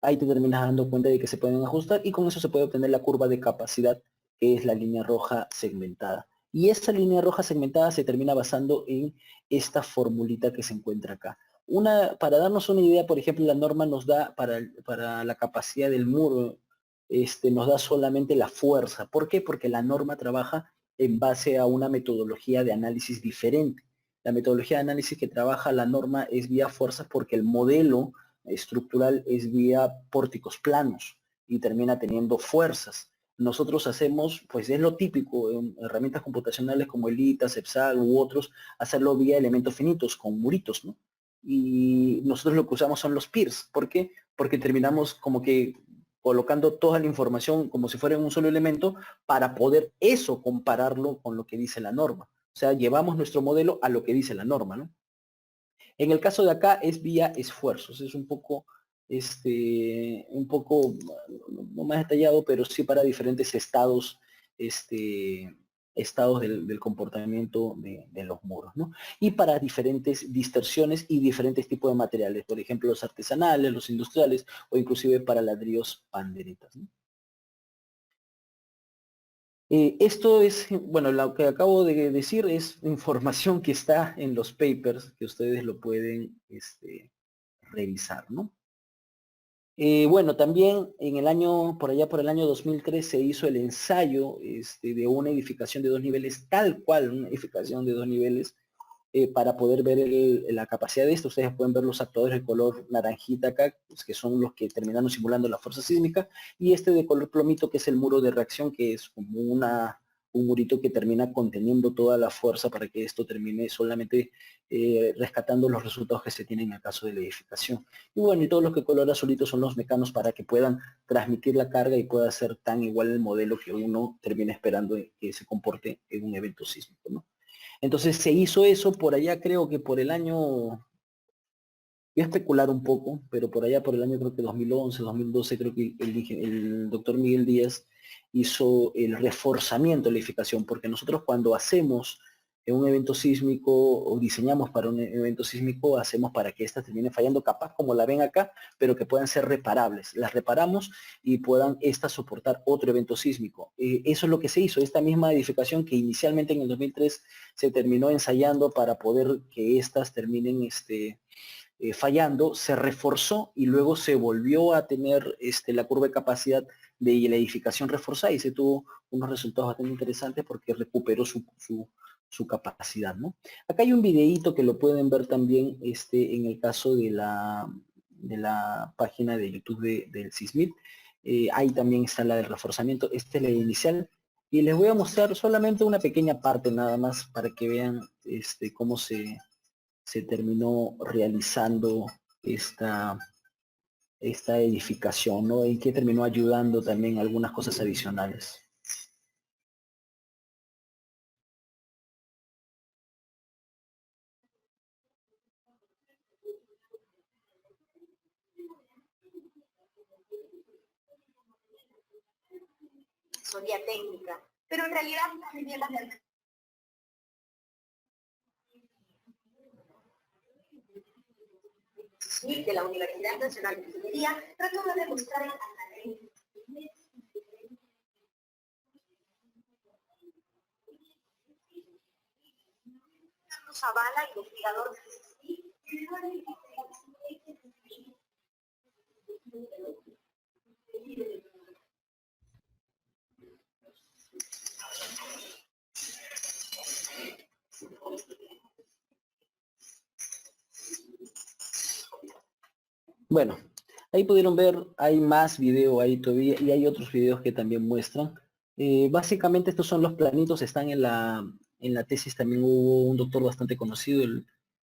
ahí te terminas dando cuenta de que se pueden ajustar y con eso se puede obtener la curva de capacidad, que es la línea roja segmentada. Y esa línea roja segmentada se termina basando en esta formulita que se encuentra acá. Para darnos una idea, por ejemplo, la norma nos da para la capacidad del muro, nos da solamente la fuerza. ¿Por qué? Porque la norma trabaja en base a una metodología de análisis diferente. La metodología de análisis que trabaja la norma es vía fuerzas porque el modelo estructural es vía pórticos planos y termina teniendo fuerzas. Nosotros hacemos, pues es lo típico en herramientas computacionales como ELITA, CEPSAL u otros, hacerlo vía elementos finitos, con muritos, ¿no? Y nosotros lo que usamos son los peers. ¿Por qué? Porque terminamos como que colocando toda la información como si fuera en un solo elemento para poder eso compararlo con lo que dice la norma. O sea, llevamos nuestro modelo a lo que dice la norma, ¿no? En el caso de acá es vía esfuerzos, es un poco no más detallado, pero sí para diferentes estados, estados del comportamiento de los muros, ¿no? Y para diferentes distorsiones y diferentes tipos de materiales, por ejemplo, los artesanales, los industriales, o inclusive para ladrillos panderitas, ¿no? Esto es, bueno, lo que acabo de decir es información que está en los papers, que ustedes lo pueden revisar, ¿no? Bueno, también en el año, por allá por el año 2003 se hizo el ensayo de una edificación de 2 niveles, tal cual, una edificación de 2 niveles, para poder ver la capacidad de esto. Ustedes pueden ver los actuadores de color naranjita acá, pues, que son los que terminaron simulando la fuerza sísmica, y este de color plomito, que es el muro de reacción, que es como un murito que termina conteniendo toda la fuerza para que esto termine solamente rescatando los resultados que se tienen en el caso de la edificación. Y bueno, y todos los que color azulito son los mecanos para que puedan transmitir la carga y pueda ser tan igual el modelo que uno termina esperando que se comporte en un evento sísmico, ¿no? Entonces se hizo eso por allá, creo que por el año, voy a especular un poco, pero por allá por el año creo que 2011, 2012, creo que el doctor Miguel Díaz hizo el reforzamiento de la edificación, porque nosotros cuando hacemos un evento sísmico o diseñamos para un evento sísmico, hacemos para que ésta termine fallando, capaz como la ven acá, pero que puedan ser reparables. Las reparamos y puedan estas soportar otro evento sísmico. Eso es lo que se hizo, esta misma edificación que inicialmente en el 2003 se terminó ensayando para poder que éstas terminen fallando, se reforzó y luego se volvió a tener la curva de capacidad de la edificación reforzada y se tuvo unos resultados bastante interesantes porque recuperó su capacidad, ¿no? Acá hay un videíto que lo pueden ver también en el caso de la página de YouTube del SISMIT. Ahí también está la del reforzamiento. Esta es la inicial. Y les voy a mostrar solamente una pequeña parte nada más para que vean cómo se terminó realizando esta edificación, ¿no? Y que terminó ayudando también a algunas cosas adicionales. Asesoría técnica, pero en realidad las viviendas de la Universidad Nacional de Ingeniería trató de demostrar a la ley Carlos Zavala, investigador de CSIC, Bueno, ahí pudieron ver, hay más video ahí todavía y hay otros videos que también muestran. Básicamente estos son los planitos, están en la tesis. También hubo un doctor bastante conocido,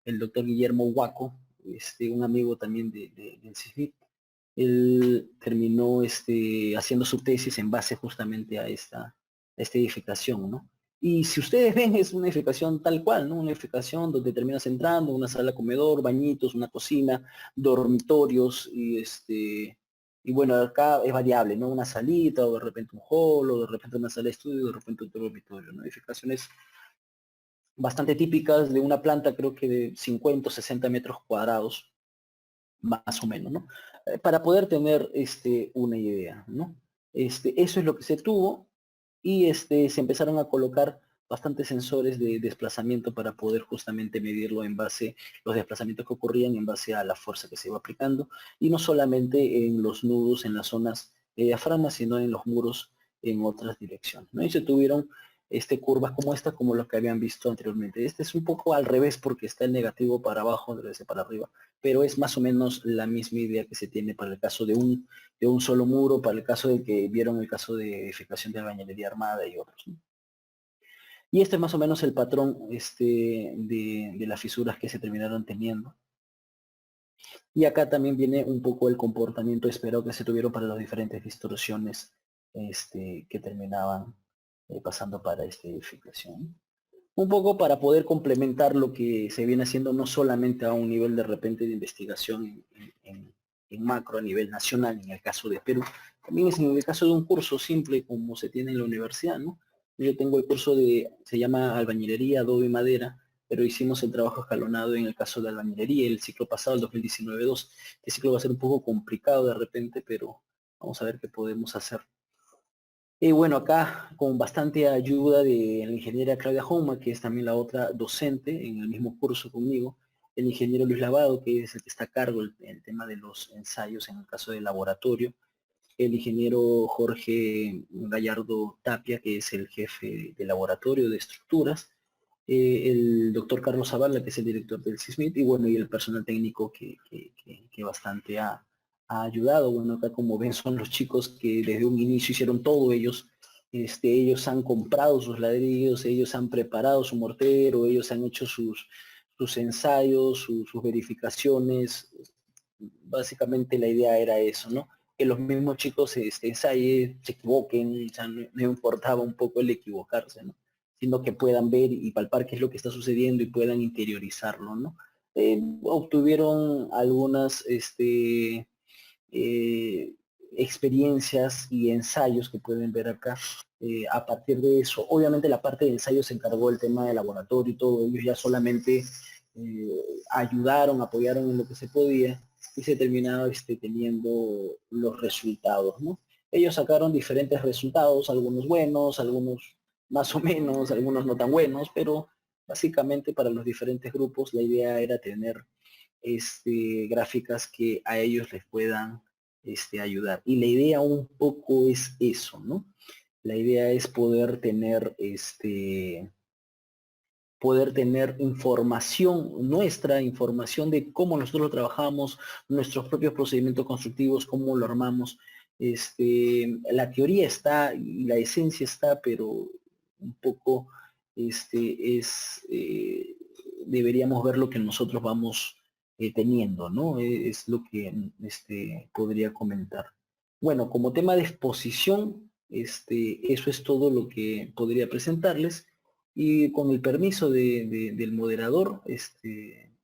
el doctor Guillermo Huaco, un amigo también del CIFIP. Él terminó haciendo su tesis en base justamente a esta edificación, ¿no? Y si ustedes ven, es una edificación tal cual, ¿no? Una edificación donde terminas entrando, una sala comedor, bañitos, una cocina, dormitorios, y bueno, acá es variable, ¿no? Una salita, o de repente un hall, o de repente una sala de estudio, de repente otro dormitorio, ¿no? Edificaciones bastante típicas de una planta, creo que de 50 o 60 metros cuadrados, más o menos, ¿no? Para poder tener una idea, ¿no? Eso es lo que se tuvo y se empezaron a colocar bastantes sensores de desplazamiento para poder justamente medirlo en base, los desplazamientos que ocurrían en base a la fuerza que se iba aplicando y no solamente en los nudos, en las zonas de diafragma, sino en los muros en otras direcciones, ¿no? Y se tuvieron curvas como esta, como lo que habían visto anteriormente. Este es un poco al revés porque está el negativo para abajo, debe ser para arriba, pero es más o menos la misma idea que se tiene para el caso de un solo muro, para el caso de que vieron el caso de edificación de albañilería armada y otros, ¿no? Y este es más o menos el patrón de las fisuras que se terminaron teniendo. Y acá también viene un poco el comportamiento esperado que se tuvieron para las diferentes distorsiones que terminaban pasando para esta edificación. Un poco para poder complementar lo que se viene haciendo no solamente a un nivel de repente de investigación en macro a nivel nacional, en el caso de Perú, también es en el caso de un curso simple como se tiene en la universidad, ¿no? Yo tengo el curso se llama albañilería, adobe y madera, pero hicimos el trabajo escalonado en el caso de albañilería, el ciclo pasado, el 2019-2. Este ciclo va a ser un poco complicado de repente, pero vamos a ver qué podemos hacer. Y bueno, acá con bastante ayuda de la ingeniera Claudia Homa, que es también la otra docente en el mismo curso conmigo, el ingeniero Luis Lavado, que es el que está a cargo el tema de los ensayos en el caso del laboratorio, el ingeniero Jorge Gallardo Tapia, que es el jefe de laboratorio de estructuras, el doctor Carlos Zavala, que es el director del CISMIT, y bueno, y el personal técnico que bastante ha ayudado. Bueno, acá como ven son los chicos que desde un inicio hicieron todo ellos. Ellos han comprado sus ladrillos, ellos han preparado su mortero, ellos han hecho sus ensayos, sus verificaciones. Básicamente la idea era eso, ¿no? Que los mismos chicos ensayen, se equivoquen, o sea, no importaba un poco el equivocarse, ¿no? Sino que puedan ver y palpar qué es lo que está sucediendo y puedan interiorizarlo, ¿no? Obtuvieron algunas experiencias y ensayos que pueden ver acá. A partir de eso, obviamente la parte de ensayo se encargó el tema de laboratorio y todo, ellos ya solamente ayudaron, apoyaron en lo que se podía y se terminaron teniendo los resultados, ¿no? Ellos sacaron diferentes resultados, algunos buenos, algunos más o menos, algunos no tan buenos, pero básicamente para los diferentes grupos la idea era tener gráficas que a ellos les puedan ayudar. Y la idea un poco es eso, ¿no? La idea es poder tener información nuestra, información de cómo nosotros trabajamos, nuestros propios procedimientos constructivos, cómo lo armamos. La teoría está y la esencia está, pero un poco deberíamos ver lo que nosotros vamos teniendo, ¿no? Es lo que podría comentar. Bueno, como tema de exposición, eso es todo lo que podría presentarles. Y con el permiso del moderador, en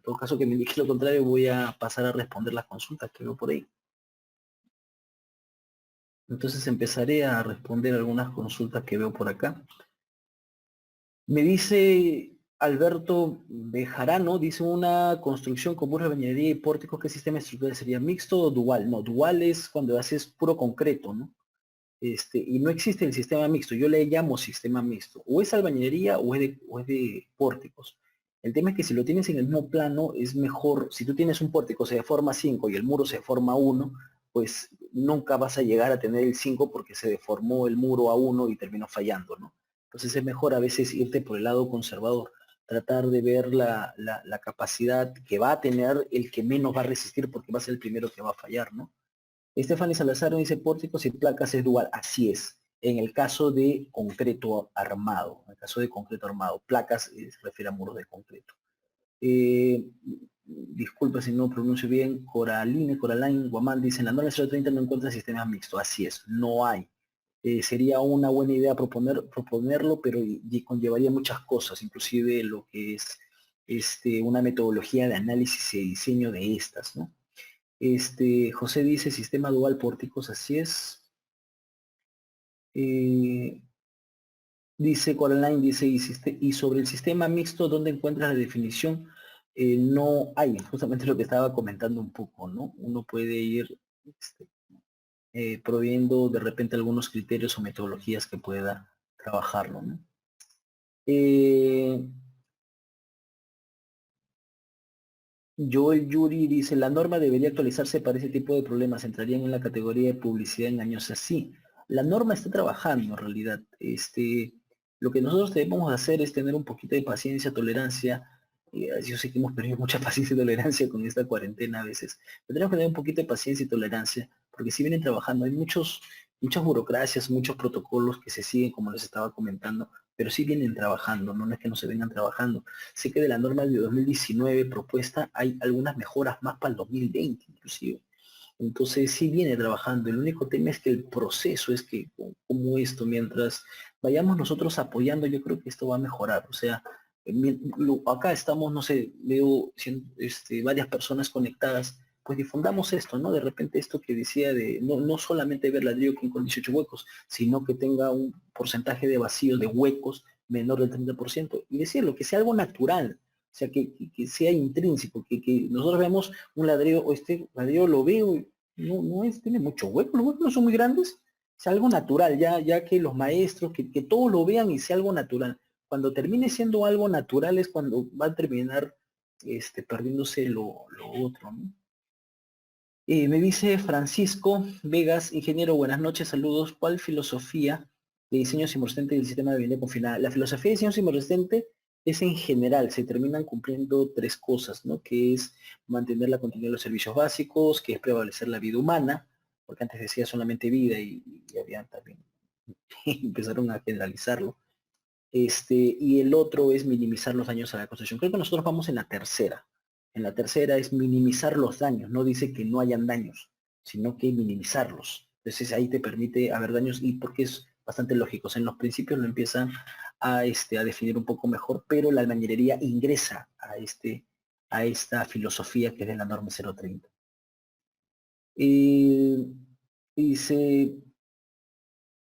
todo caso que me indique lo contrario, voy a pasar a responder las consultas que veo por ahí. Entonces empezaré a responder algunas consultas que veo por acá. Me dice Alberto Bejarano, dice una construcción con muros de bañería y pórticos, ¿qué sistema estructural sería? ¿Mixto o dual? No, dual es cuando haces puro concreto, ¿no? Y no existe el sistema mixto, yo le llamo sistema mixto, o es albañilería o es de pórticos. El tema es que si lo tienes en el mismo plano, es mejor, si tú tienes un pórtico se deforma 5 y el muro se deforma 1, pues nunca vas a llegar a tener el 5 porque se deformó el muro a 1 y terminó fallando, ¿no? Entonces es mejor a veces irte por el lado conservador, tratar de ver la capacidad que va a tener el que menos va a resistir porque va a ser el primero que va a fallar, ¿no? Stephanie Salazar dice pórticos y placas es dual. Así es. En el caso de concreto armado, placas se refiere a muros de concreto. disculpa si no pronuncio bien, Coraline Guamán dice, en la norma 030 no encuentra sistemas mixtos. Así es, no hay. Sería una buena idea proponerlo, pero y conllevaría muchas cosas, inclusive lo que es una metodología de análisis y diseño de estas, ¿no? José dice sistema dual pórticos, así es. Dice Coraline, dice, y sobre el sistema mixto, ¿dónde encuentras la definición? No hay, justamente lo que estaba comentando un poco, ¿no? Uno puede ir proveyendo de repente algunos criterios o metodologías que pueda trabajarlo, ¿no? Joel Yuri dice, la norma debería actualizarse para ese tipo de problemas, entrarían en la categoría de publicidad engañosa. Sí, la norma está trabajando en realidad. Lo que nosotros debemos hacer es tener un poquito de paciencia, tolerancia. Yo sé que hemos perdido mucha paciencia y tolerancia con esta cuarentena a veces, pero tenemos que tener un poquito de paciencia y tolerancia, porque si vienen trabajando, hay muchas burocracias, muchos protocolos que se siguen, como les estaba comentando, pero sí vienen trabajando, no es que no se vengan trabajando. Sé que de la norma de 2019 propuesta hay algunas mejoras más para el 2020 inclusive. Entonces sí viene trabajando. El único tema es que el proceso es que, como esto, mientras vayamos nosotros apoyando, yo creo que esto va a mejorar. O sea, acá estamos, no sé, veo varias personas conectadas, pues difundamos esto, ¿no? De repente esto que decía de no solamente ver ladrillo con 18 huecos, sino que tenga un porcentaje de vacío de huecos menor del 30%. Y decirlo, que sea algo natural, o sea, que sea intrínseco, que nosotros vemos un ladrillo, o este ladrillo lo veo, no es, tiene mucho hueco, los huecos no son muy grandes, es algo natural, ya que los maestros, que todos lo vean y sea algo natural. Cuando termine siendo algo natural es cuando va a terminar perdiéndose lo otro, ¿no? Me dice Francisco Vegas, ingeniero, buenas noches, saludos. ¿Cuál filosofía de diseño simulresistente del sistema de vivienda confinada? La filosofía de diseño simulresistente es en general, se terminan cumpliendo tres cosas, ¿no? Que es mantener la continuidad de los servicios básicos, que es prevalecer la vida humana, porque antes decía solamente vida y habían también empezaron a generalizarlo. Y el otro es minimizar los daños a la construcción. Creo que nosotros vamos en la tercera. En la tercera es minimizar los daños. No dice que no hayan daños, sino que minimizarlos. Entonces ahí te permite haber daños y porque es bastante lógico. O sea, en los principios lo empiezan a definir un poco mejor, pero la albañilería ingresa a esta filosofía que es de la norma 030. Dice,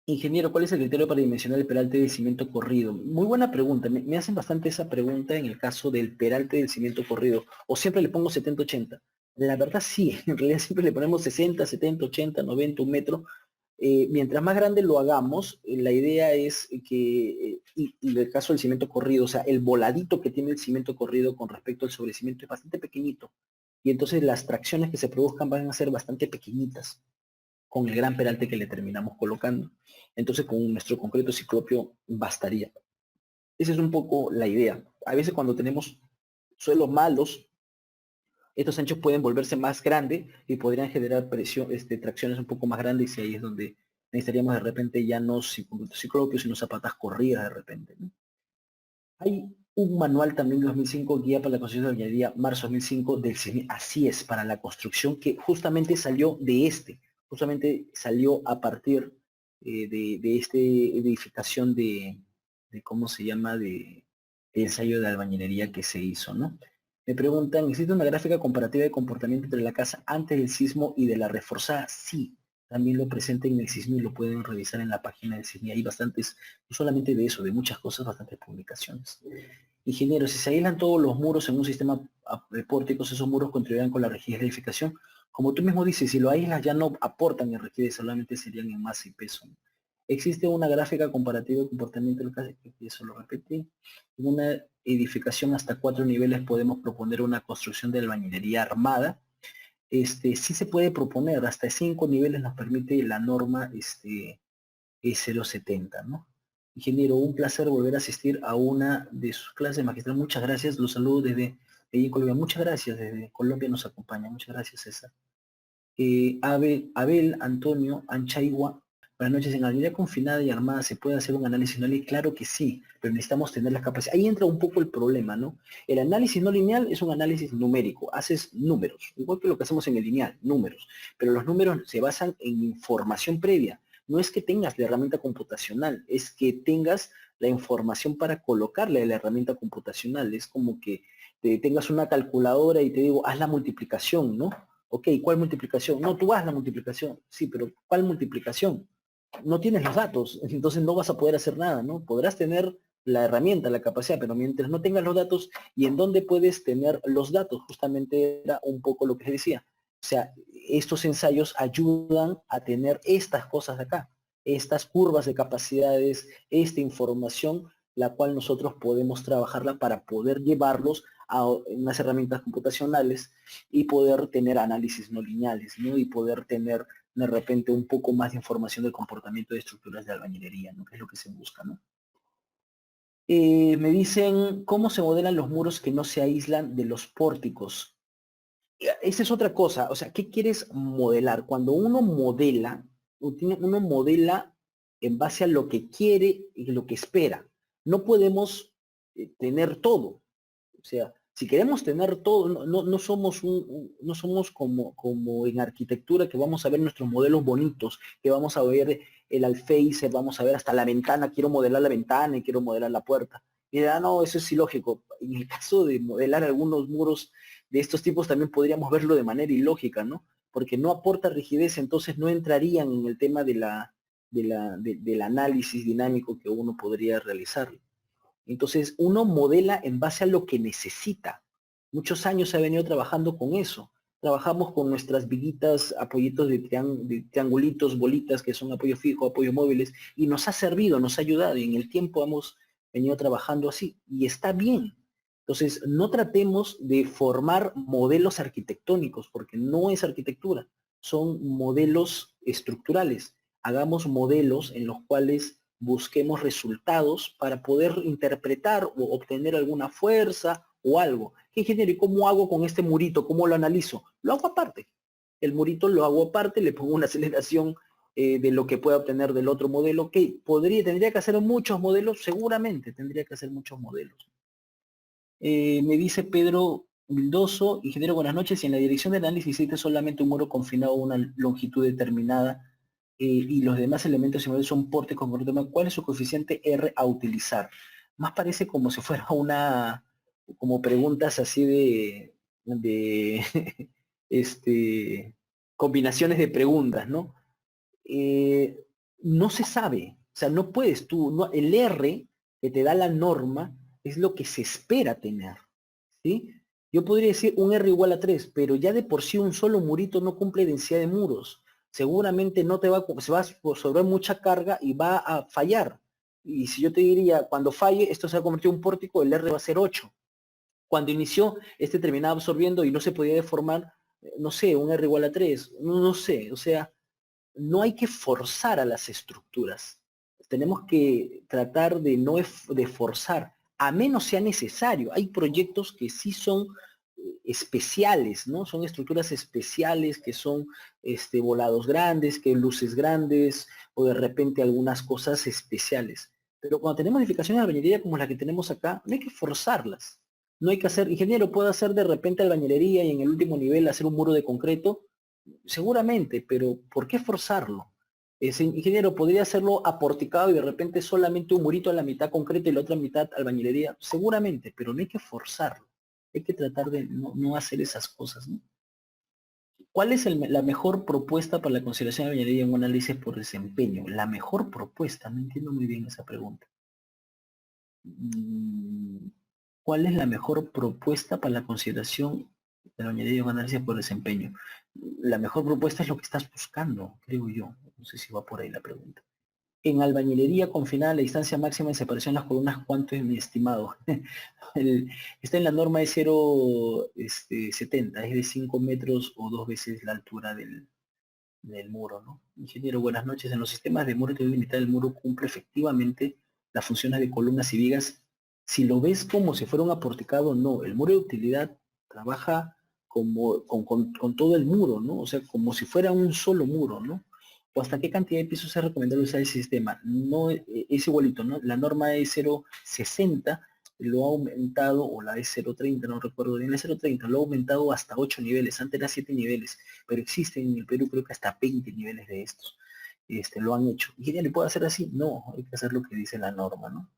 ingeniero, ¿cuál es el criterio para dimensionar el peralte del cimiento corrido? Muy buena pregunta. Me hacen bastante esa pregunta en el caso del peralte del cimiento corrido. O siempre le pongo 70-80. La verdad sí, en realidad siempre le ponemos 60, 70, 80, 90, un metro. Mientras más grande lo hagamos, la idea es que, y en el caso del cimiento corrido, o sea, el voladito que tiene el cimiento corrido con respecto al sobrecimiento es bastante pequeñito. Y entonces las tracciones que se produzcan van a ser bastante pequeñitas con el gran peralte que le terminamos colocando. Entonces con nuestro concreto ciclopio bastaría. Esa es un poco la idea. A veces cuando tenemos suelos malos, estos anchos pueden volverse más grandes y podrían generar presión, tracciones un poco más grandes y ahí es donde necesitaríamos de repente ya no ciclopios, sino zapatas corridas de repente, ¿no? Hay un manual también de 2005, guía para la construcción de ingeniería, marzo 2005, del CIMI, así es, para la construcción, que justamente salió de justamente salió a partir de esta edificación ¿cómo se llama?, de ensayo de albañilería que se hizo, ¿no? Me preguntan, ¿existe una gráfica comparativa de comportamiento entre la casa antes del sismo y de la reforzada? Sí, también lo presenta en el sismo y lo pueden revisar en la página del CISMI. Hay bastantes, no solamente de eso, de muchas cosas, bastantes publicaciones. Ingeniero, si se aíslan todos los muros en un sistema de pórticos, esos muros contribuirán con la rigidez de la edificación. Como tú mismo dices, si lo aíslas ya no aportan en rigidez, solamente serían en masa y peso. Existe una gráfica comparativa de comportamiento del caso, que eso lo repetí. En una edificación hasta 4 niveles podemos proponer una construcción de albañilería armada. Sí se puede proponer, hasta 5 niveles nos permite la norma E070, ¿no? Ingeniero, un placer volver a asistir a una de sus clases magistral. Muchas gracias, los saludo desde Colombia. Muchas gracias, desde Colombia nos acompaña. Muchas gracias, César. Abel Antonio Anchaigua Buenas noches. En albañilería confinada y armada se puede hacer un análisis no lineal. Claro que sí, pero necesitamos tener la capacidad. Ahí entra un poco el problema, ¿no? El análisis no lineal es un análisis numérico. Haces números, igual que lo que hacemos en el lineal, números. Pero los números se basan en información previa. No es que tengas la herramienta computacional, es que tengas la información para colocarle a la herramienta computacional. Es como que tengas una calculadora y te digo, haz la multiplicación, ¿no? Ok, ¿cuál multiplicación? No, tú haz la multiplicación. Sí, pero ¿cuál multiplicación? No tienes los datos, entonces no vas a poder hacer nada, ¿no? Podrás tener la herramienta, la capacidad, pero mientras no tengas los datos, ¿y en dónde puedes tener los datos? Justamente era un poco lo que decía. O sea, estos ensayos ayudan a tener estas cosas de acá, estas curvas de capacidades, esta información, la cual nosotros podemos trabajarla para poder llevarlos a unas herramientas computacionales y poder tener análisis no lineales, ¿no? Y poder tener de repente un poco más de información del comportamiento de estructuras de albañilería, ¿no? Que es lo que se busca, ¿no? Me dicen, ¿cómo se modelan los muros que no se aíslan de los pórticos? Esa es otra cosa, o sea, ¿qué quieres modelar? Cuando uno modela, uno modela en base a lo que quiere y lo que espera. No podemos tener todo. O sea, si queremos tener todo, no somos no somos como en arquitectura que vamos a ver nuestros modelos bonitos, que vamos a ver el alféizar, vamos a ver hasta la ventana, quiero modelar la ventana y quiero modelar la puerta. Y dirá, no, eso es ilógico. En el caso de modelar algunos muros de estos tipos también podríamos verlo de manera ilógica, ¿no? Porque no aporta rigidez, entonces no entrarían en el tema del análisis dinámico que uno podría realizar. Entonces, uno modela en base a lo que necesita. Muchos años se ha venido trabajando con eso. Trabajamos con nuestras viguitas, apoyitos de triangulitos, bolitas, que son apoyo fijo, apoyo móviles, y nos ha servido, nos ha ayudado, y en el tiempo hemos venido trabajando así, y está bien. Entonces, no tratemos de formar modelos arquitectónicos, porque no es arquitectura, son modelos estructurales. Hagamos modelos en los cuales busquemos resultados para poder interpretar o obtener alguna fuerza o algo. ¿Qué ingeniero? ¿Y cómo hago con este murito? ¿Cómo lo analizo? Lo hago aparte. El murito lo hago aparte, le pongo una aceleración de lo que pueda obtener del otro modelo. ¿Qué? ¿Tendría que hacer muchos modelos? Seguramente tendría que hacer muchos modelos. Me dice Pedro Vildoso, ingeniero, buenas noches. Si en la dirección de análisis existe solamente un muro confinado a una longitud determinada y los demás elementos similares son pórticos, ¿cuál es su coeficiente R a utilizar? Más parece como si fuera como preguntas así de combinaciones de preguntas, ¿no? No se sabe, o sea, no puedes tú, el R que te da la norma es lo que se espera tener, ¿sí? Yo podría decir un R igual a 3, pero ya de por sí un solo murito no cumple densidad de muros. Seguramente no te se va a absorber mucha carga y va a fallar. Y si yo te diría, cuando falle, esto se va a convertir en un pórtico, el R va a ser 8. Cuando inició, este terminaba absorbiendo y no se podía deformar, no sé, un R igual a 3, no sé, o sea, no hay que forzar a las estructuras. Tenemos que tratar de no de forzar, a menos sea necesario. Hay proyectos que sí son especiales, ¿no? Son estructuras especiales que son volados grandes, que luces grandes, o de repente algunas cosas especiales. Pero cuando tenemos edificaciones de albañilería como la que tenemos acá, no hay que forzarlas. No hay que hacer, ingeniero, puede hacer de repente albañilería y en el último nivel hacer un muro de concreto, seguramente, pero ¿por qué forzarlo? Ese ingeniero podría hacerlo aporticado y de repente solamente un murito a la mitad concreto y la otra mitad albañilería, seguramente, pero no hay que forzarlo. Hay que tratar de no hacer esas cosas, ¿no? ¿Cuál es la mejor propuesta para la consideración de albañilería en un análisis por desempeño? La mejor propuesta, no entiendo muy bien esa pregunta. ¿Cuál es la mejor propuesta para la consideración de la albañilería en un análisis por desempeño? La mejor propuesta es lo que estás buscando, creo yo. No sé si va por ahí la pregunta. En albañilería confinada la distancia máxima de separación de las columnas, ¿cuánto es mi estimado? Está en la norma de 0,70, es de 5 metros o 2 veces la altura del muro, ¿no? Ingeniero, buenas noches. En los sistemas de muro de militar, el muro cumple efectivamente las funciones de columnas y vigas. Si lo ves como si fuera un aporticado, no. El muro de utilidad trabaja como con todo el muro, ¿no? O sea, como si fuera un solo muro, ¿no? o hasta qué cantidad de pisos es recomendable usar el sistema. No es igualito, ¿no? La norma es 0,60, lo ha aumentado, o la es 0,30, no recuerdo bien, la 0,30, lo ha aumentado hasta 8 niveles, antes era 7 niveles, pero existen en el Perú creo que hasta 20 niveles de estos. Lo han hecho. ¿Y ella le puede hacer así? No, hay que hacer lo que dice la norma, ¿no?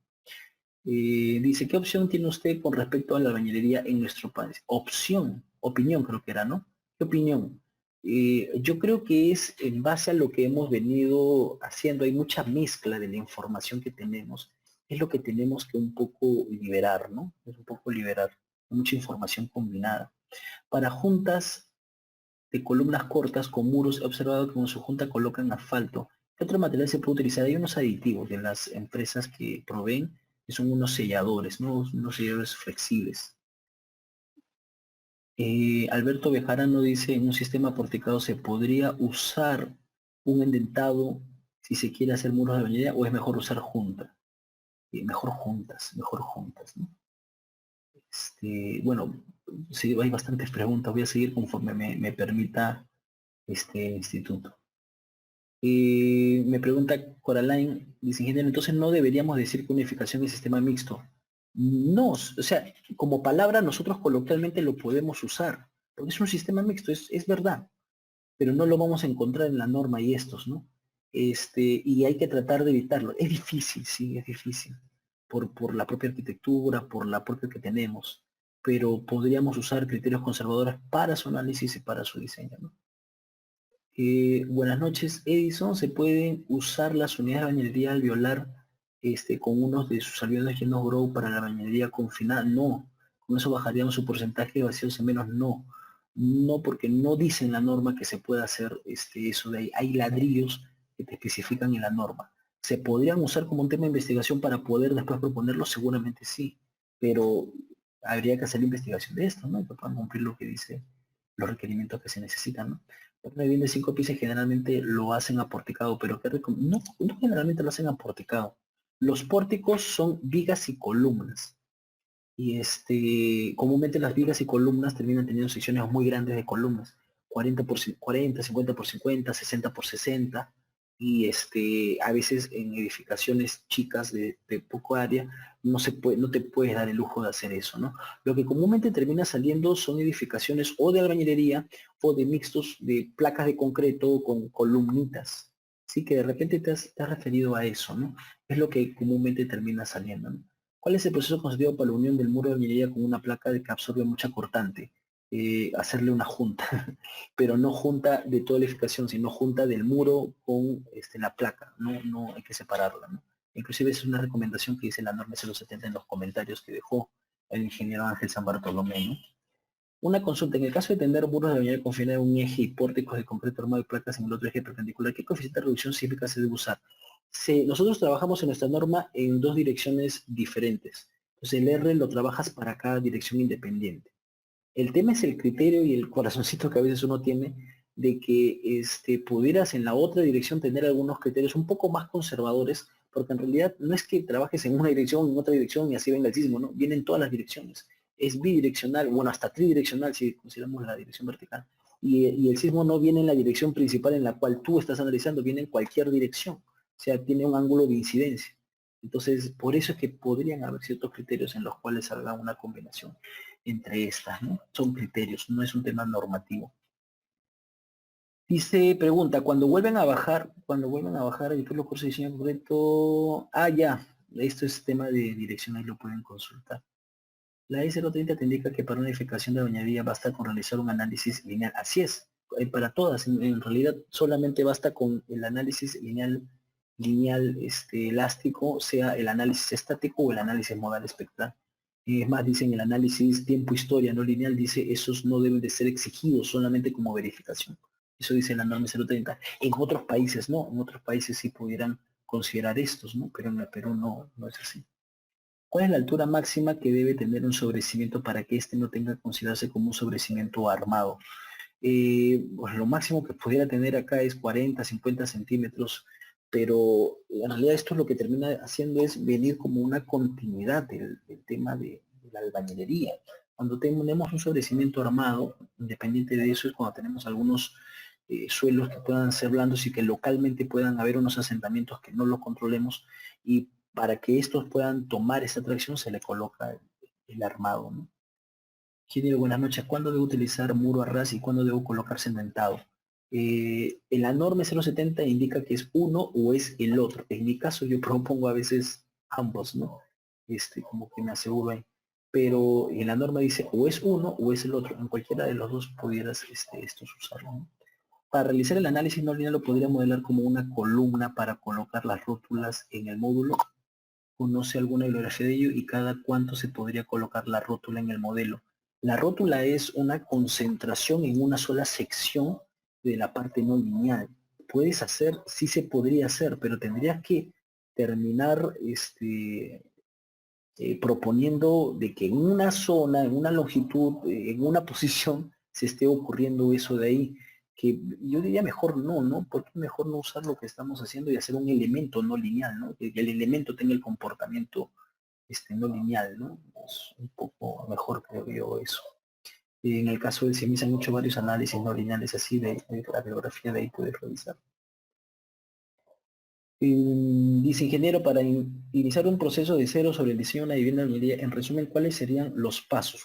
Dice, ¿qué opción tiene usted con respecto a la bañilería en nuestro país? Opinión creo que era, ¿no? ¿Qué opinión? Yo creo que es en base a lo que hemos venido haciendo, hay mucha mezcla de la información que tenemos, es lo que tenemos que un poco liberar, ¿no? Es un poco liberar, mucha información combinada. Para juntas de columnas cortas con muros, he observado que en su junta colocan asfalto. ¿Qué otro material se puede utilizar? Hay unos aditivos de las empresas que proveen, que son unos selladores, ¿no? Unos selladores flexibles. Alberto Bejarano dice, en un sistema porticado se podría usar un endentado si se quiere hacer muros de bañería, o es mejor usar juntas. Mejor juntas, ¿no? Bueno, sí, hay bastantes preguntas, voy a seguir conforme me permita este instituto. Me pregunta Coraline, dice ingeniero, entonces no deberíamos decir que unificación es sistema mixto. No, o sea, como palabra nosotros coloquialmente lo podemos usar, porque es un sistema mixto, es verdad, pero no lo vamos a encontrar en la norma y estos, ¿no? Y hay que tratar de evitarlo. Es difícil, sí, es difícil, por la propia arquitectura, por la propia que tenemos, pero podríamos usar criterios conservadores para su análisis y para su diseño, ¿no? Buenas noches, Edison. ¿Se pueden usar las unidades de bañería al violar con unos de sus aviones llenos Grow para la bañería confinada? No. Con eso bajaríamos su porcentaje de vacíos en menos. No. No, porque no dice en la norma que se pueda hacer eso de ahí. Hay ladrillos que te especifican en la norma. ¿Se podrían usar como un tema de investigación para poder después proponerlo? Seguramente sí. Pero habría que hacer la investigación de esto, ¿no? Que puedan cumplir lo que dice los requerimientos que se necesitan, ¿no? Me viene 5 pisos generalmente lo hacen aporticado, pero no, no generalmente lo hacen aporticado. Los pórticos son vigas y columnas. Y comúnmente las vigas y columnas terminan teniendo secciones muy grandes de columnas. 40 por 40, 50 por 50, 60 por 60. Y a veces en edificaciones chicas de poco área no te puedes dar el lujo de hacer eso, ¿no? Lo que comúnmente termina saliendo son edificaciones o de albañilería o de mixtos de placas de concreto con columnitas. Sí, que de repente te has referido a eso, ¿no? Es lo que comúnmente termina saliendo, ¿no? ¿Cuál es el proceso constituido para la unión del muro de albañilería con una placa de que absorbe mucha cortante? Hacerle una junta, pero no junta de toda la edificación, sino junta del muro con la placa, no hay que separarla, ¿no? Inclusive es una recomendación que dice la norma 070 en los comentarios que dejó el ingeniero Ángel San Bartolomé, ¿no? Una consulta, en el caso de tener muros de bañera confinados en un eje y pórticos de concreto armado y placas en el otro eje perpendicular, ¿qué coeficiente de reducción sísmica se debe usar? Nosotros trabajamos en nuestra norma en dos direcciones diferentes. Entonces el R lo trabajas para cada dirección independiente. El tema es el criterio y el corazoncito que a veces uno tiene de que pudieras en la otra dirección tener algunos criterios un poco más conservadores, porque en realidad no es que trabajes en una dirección, en otra dirección y así venga el sismo, ¿no? Vienen todas las direcciones. Es bidireccional, bueno, hasta tridireccional si consideramos la dirección vertical. Y el sismo no viene en la dirección principal en la cual tú estás analizando, viene en cualquier dirección. O sea, tiene un ángulo de incidencia. Entonces, por eso es que podrían haber ciertos criterios en los cuales salga una combinación entre estas, ¿no? Son criterios, no es un tema normativo. Dice, pregunta, cuando vuelven a bajar el los cursos de diseño concreto, ya, esto es tema de dirección, ahí lo pueden consultar. La E030 te indica que para una edificación de bañería basta con realizar un análisis lineal. Así es, para todas, en realidad solamente basta con el análisis lineal elástico, sea el análisis estático o el análisis modal espectral. Es más, dicen el análisis tiempo-historia no lineal, dice esos no deben de ser exigidos solamente como verificación. Eso dice la norma 030. En otros países no, en otros países sí pudieran considerar estos, ¿no? Pero en el Perú no es así. ¿Cuál es la altura máxima que debe tener un sobrecimiento para que éste no tenga que considerarse como un sobrecimiento armado? Pues lo máximo que pudiera tener acá es 40, 50 centímetros, pero en realidad esto lo que termina haciendo es venir como una continuidad del tema de la albañilería. Cuando tenemos un sobrecimiento armado, independiente de eso, es cuando tenemos algunos suelos que puedan ser blandos y que localmente puedan haber unos asentamientos que no los controlemos, y para que estos puedan tomar esa tracción se le coloca el armado, ¿no? Ingeniero, buenas noches. ¿Cuándo debo utilizar muro a ras y cuándo debo colocar cementado? En la norma 070 indica que es uno o es el otro. En mi caso yo propongo a veces ambos, ¿no? Como que me aseguro ahí. Pero en la norma dice o es uno o es el otro. En cualquiera de los dos pudieras estos usarlo, ¿no? Para realizar el análisis no lineal lo podría modelar como una columna para colocar las rótulas en el módulo. ¿Conoce alguna bibliografía de ello y cada cuánto se podría colocar la rótula en el modelo? La rótula es una concentración en una sola sección de la parte no lineal. Puedes hacer, sí se podría hacer, pero tendrías que terminar proponiendo de que en una zona, en una longitud, en una posición, se esté ocurriendo eso de ahí, que yo diría mejor no, ¿no? Porque mejor no usar lo que estamos haciendo y hacer un elemento no lineal, ¿no? Que el elemento tenga el comportamiento no lineal, ¿no? Es un poco mejor, creo yo, eso. Y en el caso de si me se han hecho varios análisis no lineales así de la bibliografía, de ahí puedes revisar. Dice ingeniero, para iniciar un proceso de cero sobre el diseño de una vivienda de albañilería, en resumen, ¿cuáles serían los pasos?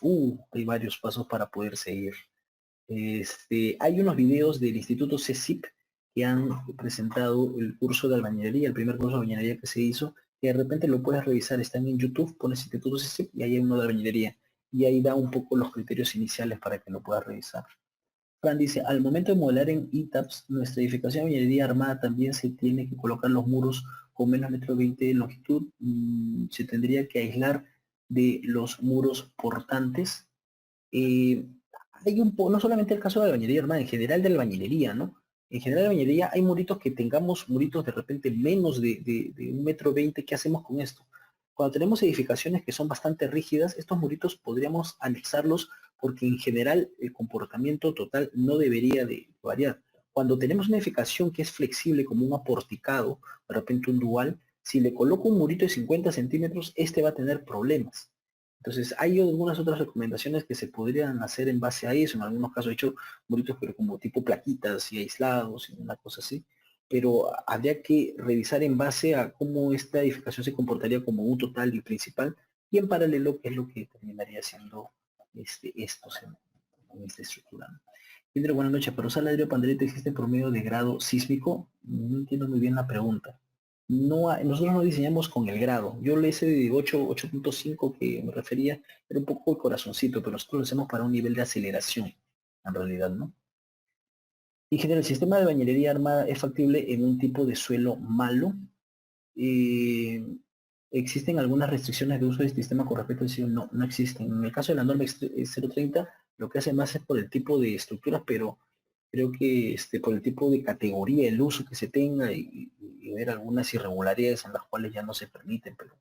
Hay varios pasos para poder seguir. Hay unos videos del Instituto CECIP que han presentado el curso de albañilería, el primer curso de albañilería que se hizo, que de repente lo puedes revisar, están en YouTube, pones Instituto CECIP y ahí hay uno de albañilería. Y ahí da un poco los criterios iniciales para que lo puedas revisar. Fran dice, al momento de modelar en ETABS, nuestra edificación de minería armada también se tiene que colocar los muros con menos de 1,20 m de longitud. Se tendría que aislar de los muros portantes. Hay no solamente el caso de la albañilería armada, en general de la albañilería, ¿no? En general de la albañilería hay muritos que tengamos muritos de repente menos de 1,20 m. ¿Qué hacemos con esto? Cuando tenemos edificaciones que son bastante rígidas, estos muritos podríamos anexarlos porque en general el comportamiento total no debería de variar. Cuando tenemos una edificación que es flexible como un aporticado, de repente un dual, si le coloco un murito de 50 centímetros, este va a tener problemas. Entonces hay algunas otras recomendaciones que se podrían hacer en base a eso. En algunos casos he hecho muritos pero como tipo plaquitas y aislados y una cosa así, pero habría que revisar en base a cómo esta edificación se comportaría como un total y principal, y en paralelo qué es lo que terminaría siendo estos en esta estructura. Pedro, buenas noches. ¿Para usar ladrillo pandereta existe por medio de grado sísmico? No entiendo muy bien la pregunta. No, nosotros no diseñamos con el grado. Yo le hice de 8.5 que me refería, era un poco el corazoncito, pero nosotros lo hacemos para un nivel de aceleración, en realidad, ¿no? Ingeniero, el sistema de bañilería armada es factible en un tipo de suelo malo. ¿Existen algunas restricciones de uso de este sistema con respecto al suelo? No, no existen. En el caso de la norma 030, lo que hace más es por el tipo de estructuras, pero creo que por el tipo de categoría, el uso que se tenga y ver algunas irregularidades en las cuales ya no se permiten, pero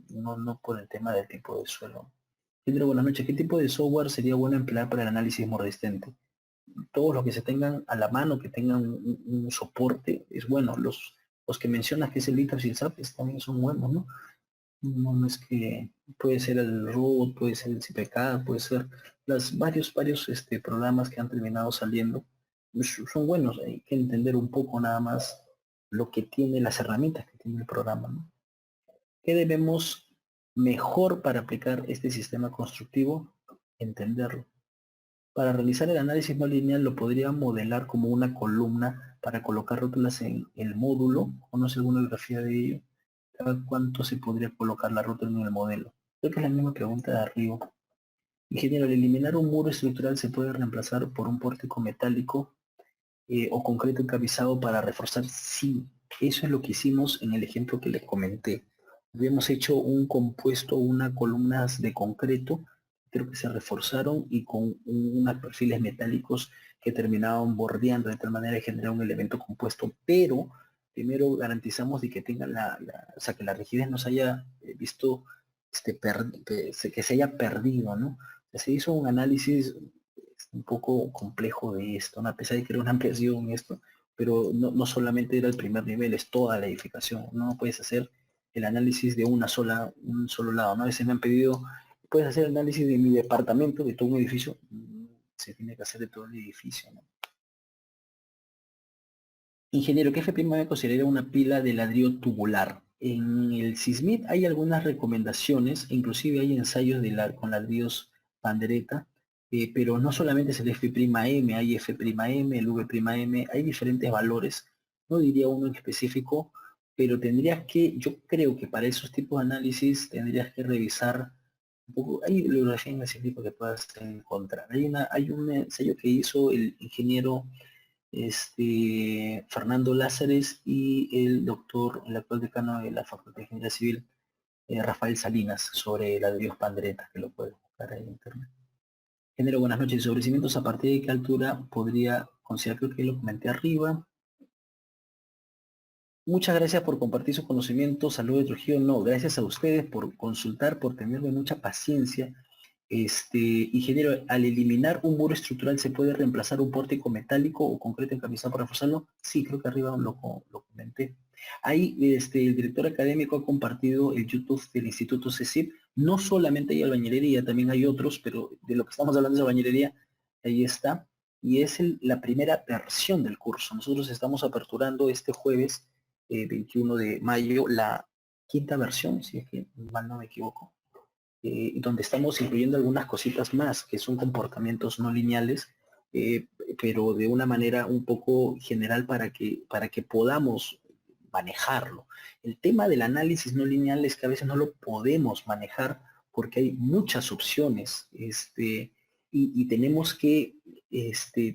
no por el tema del tipo de suelo. Ingeniero, buenas noches. ¿Qué tipo de software sería bueno emplear para el análisis mordistente? Todos los que se tengan a la mano, que tengan un soporte, es bueno. Los que mencionas que es el ITAPS y el SAP también son buenos, ¿no? No es que puede ser el robot, puede ser el CPK, puede ser varios programas que han terminado saliendo. Son buenos, hay que entender un poco nada más lo que tiene, las herramientas que tiene el programa, ¿no? ¿Qué debemos mejor para aplicar este sistema constructivo? Entenderlo. Para realizar el análisis no lineal lo podría modelar como una columna para colocar rótulas en el módulo. ¿Conoce alguna bibliografía de ello? ¿Cada cuánto se podría colocar la rótula en el modelo? Creo que es la misma pregunta de arriba. Ingeniero, al eliminar un muro estructural se puede reemplazar por un pórtico metálico o concreto encabezado para reforzar. Sí, eso es lo que hicimos en el ejemplo que les comenté. Habíamos hecho un compuesto, unas columnas de concreto, creo que se reforzaron y con unos perfiles metálicos que terminaban bordeando de tal manera de generar un elemento compuesto, pero primero garantizamos de que tenga o sea, que la rigidez no se haya visto, que se haya perdido, ¿no? Se hizo un análisis un poco complejo de esto, ¿no? A pesar de que era una ampliación en esto, pero no solamente era el primer nivel, es toda la edificación. No puedes hacer el análisis de un solo lado, ¿no? A veces me han pedido, puedes hacer el análisis de mi departamento, de todo un edificio. Se tiene que hacer de todo el edificio, ¿no? Ingeniero, ¿qué F'' considera una pila de ladrillo tubular? En el SISMIT hay algunas recomendaciones, inclusive hay ensayos con ladrillos pandereta, pero no solamente es el F'M, hay F'M, el V'M, hay diferentes valores, no diría uno en específico, pero tendrías que, yo creo que para esos tipos de análisis tendrías que revisar un poco, hay bibliografía en ese tipo que puedas encontrar. Hay un ensayo que hizo el ingeniero Fernando Lázares y el actual decano de la Facultad de Ingeniería Civil, Rafael Salinas, sobre ladrillos panderetas, que lo puedes buscar ahí en internet. Género, buenas noches. Sobre cimientos, ¿a partir de qué altura podría considerar? Creo que lo comenté arriba. Muchas gracias por compartir su conocimiento. Saludos de Trujillo. No, gracias a ustedes por consultar, por tenerme mucha paciencia. Ingeniero, al eliminar un muro estructural, ¿se puede reemplazar un pórtico metálico o concreto encapizado para reforzarlo? Sí, creo que arriba lo comenté. Ahí el director académico ha compartido el YouTube del Instituto CECIP. No solamente hay albañilería, también hay otros, pero de lo que estamos hablando es albañilería, ahí está. Y es la primera versión del curso. Nosotros estamos aperturando este jueves, 21 de mayo, la quinta versión, si es que mal no me equivoco, donde estamos incluyendo algunas cositas más, que son comportamientos no lineales, pero de una manera un poco general para que podamos manejarlo. El tema del análisis no lineal es que a veces no lo podemos manejar porque hay muchas opciones, y tenemos que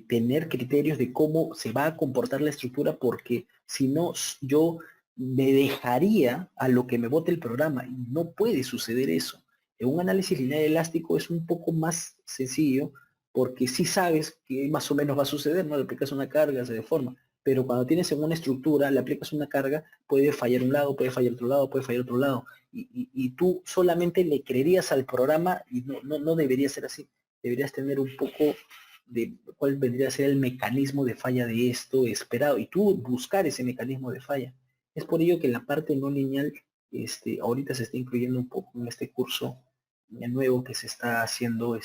tener criterios de cómo se va a comportar la estructura, porque si no, yo me dejaría a lo que me bote el programa, y no puede suceder eso. En un análisis lineal elástico es un poco más sencillo, porque sí sabes que más o menos va a suceder, ¿no? Le aplicas una carga, se deforma. Pero cuando tienes en una estructura, le aplicas una carga, puede fallar un lado, puede fallar otro lado, puede fallar otro lado. Y tú solamente le creerías al programa, y no debería ser así. Deberías tener un poco de cuál vendría a ser el mecanismo de falla de esto esperado, y tú buscar ese mecanismo de falla. Es por ello que la parte no lineal ahorita se está incluyendo un poco en este curso nuevo que se está haciendo en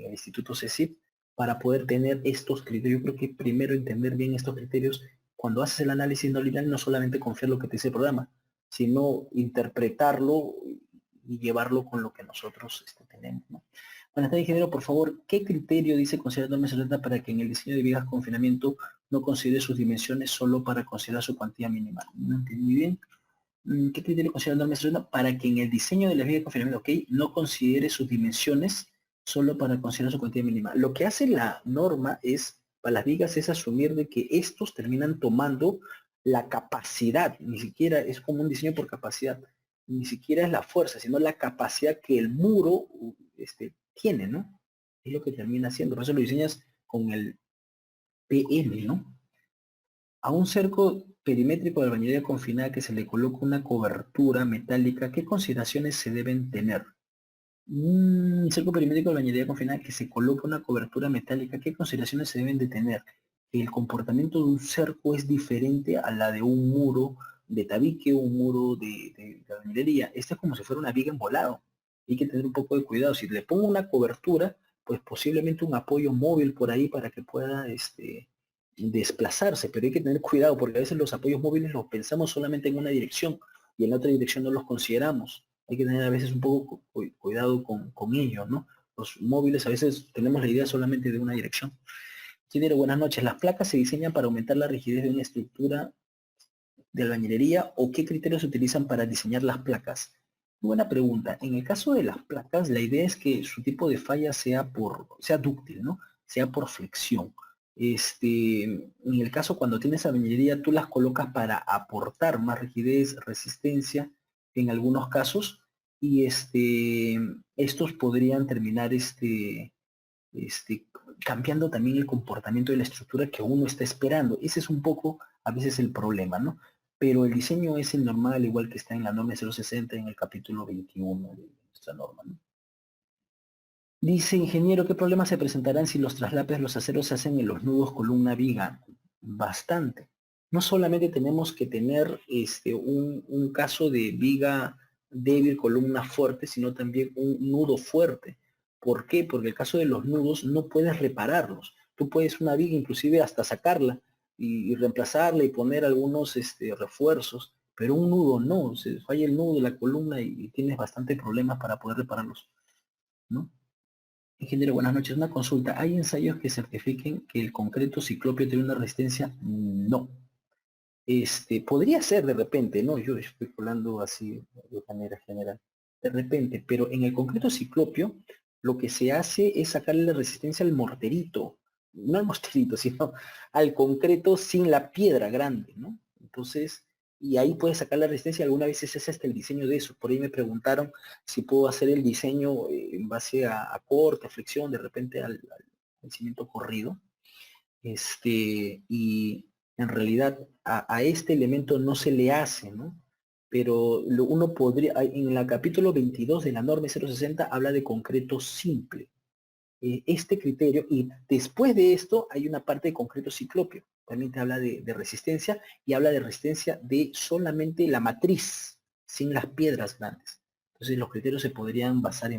el Instituto CECIP, para poder tener estos criterios. Yo creo que primero entender bien estos criterios. Cuando haces el análisis no lineal, no solamente confiar lo que te dice el programa, sino interpretarlo y llevarlo con lo que nosotros tenemos, ¿no? Buenas tardes, ingeniero. Por favor, ¿qué criterio dice considerar norma secreta para que en el diseño de vigas de confinamiento no considere sus dimensiones solo para considerar su cuantía mínima? No entendí bien. ¿Qué criterio considera norma secreta para que en el diseño de las vigas de confinamiento, no considere sus dimensiones solo para considerar su cuantía mínima? Lo que hace la norma es, para las vigas, es asumir de que estos terminan tomando la capacidad, ni siquiera es como un diseño por capacidad, ni siquiera es la fuerza, sino la capacidad que el muro tiene, ¿no? Es lo que termina haciendo. Por eso lo diseñas con el PM, ¿no? A un cerco perimétrico de albañilería confinada que se le coloca una cobertura metálica, ¿qué consideraciones se deben tener? Un cerco perimétrico de albañilería confinada que se coloca una cobertura metálica, ¿qué consideraciones se deben de tener? El comportamiento de un cerco es diferente a la de un muro de tabique o un muro de albañilería. Este es como si fuera una viga embolado. Hay que tener un poco de cuidado. Si le pongo una cobertura, pues posiblemente un apoyo móvil por ahí para que pueda desplazarse, pero hay que tener cuidado porque a veces los apoyos móviles los pensamos solamente en una dirección y en la otra dirección no los consideramos. Hay que tener a veces un poco cuidado con ello, ¿no? Los móviles a veces tenemos la idea solamente de una dirección. Ingeniero, buenas noches. ¿Las placas se diseñan para aumentar la rigidez de una estructura de albañilería o qué criterios se utilizan para diseñar las placas? Buena pregunta. En el caso de las placas, la idea es que su tipo de falla sea dúctil, ¿no? Sea por flexión. En el caso cuando tienes albañilería, tú las colocas para aportar más rigidez, resistencia, en algunos casos, y estos podrían terminar cambiando también el comportamiento de la estructura que uno está esperando. Ese es un poco a veces el problema, ¿no? Pero el diseño es el normal, igual que está en la norma 060 en el capítulo 21 de nuestra norma, ¿no? Dice, ingeniero, ¿qué problemas se presentarán si los traslapes, los aceros se hacen en los nudos columna viga? Bastante. No solamente tenemos que tener un caso de viga débil, columna fuerte, sino también un nudo fuerte. ¿Por qué? Porque el caso de los nudos no puedes repararlos. Tú puedes una viga inclusive hasta sacarla, y reemplazarla y poner algunos refuerzos, pero un nudo no, se falla el nudo de la columna y tienes bastantes problemas para poder repararlos, ¿no? Ingeniero, buenas noches. Una consulta. ¿Hay ensayos que certifiquen que el concreto ciclopio tiene una resistencia? No. Podría ser de repente, ¿no? Yo especulando así de manera general. De repente, pero en el concreto ciclopio, lo que se hace es sacarle la resistencia al morterito. No al morterito, sino al concreto sin la piedra grande, ¿no? Entonces, y ahí puedes sacar la resistencia. Alguna vez es hasta el diseño de eso. Por ahí me preguntaron si puedo hacer el diseño en base a corte, a flexión, de repente al cimiento corrido. Y en realidad a este elemento no se le hace, ¿no? Pero uno podría, en el capítulo 22 de la norma 060 habla de concreto simple. Este criterio, y después de esto hay una parte de concreto ciclopio, también te habla de resistencia y habla de resistencia de solamente la matriz, sin las piedras grandes. Entonces los criterios se podrían basar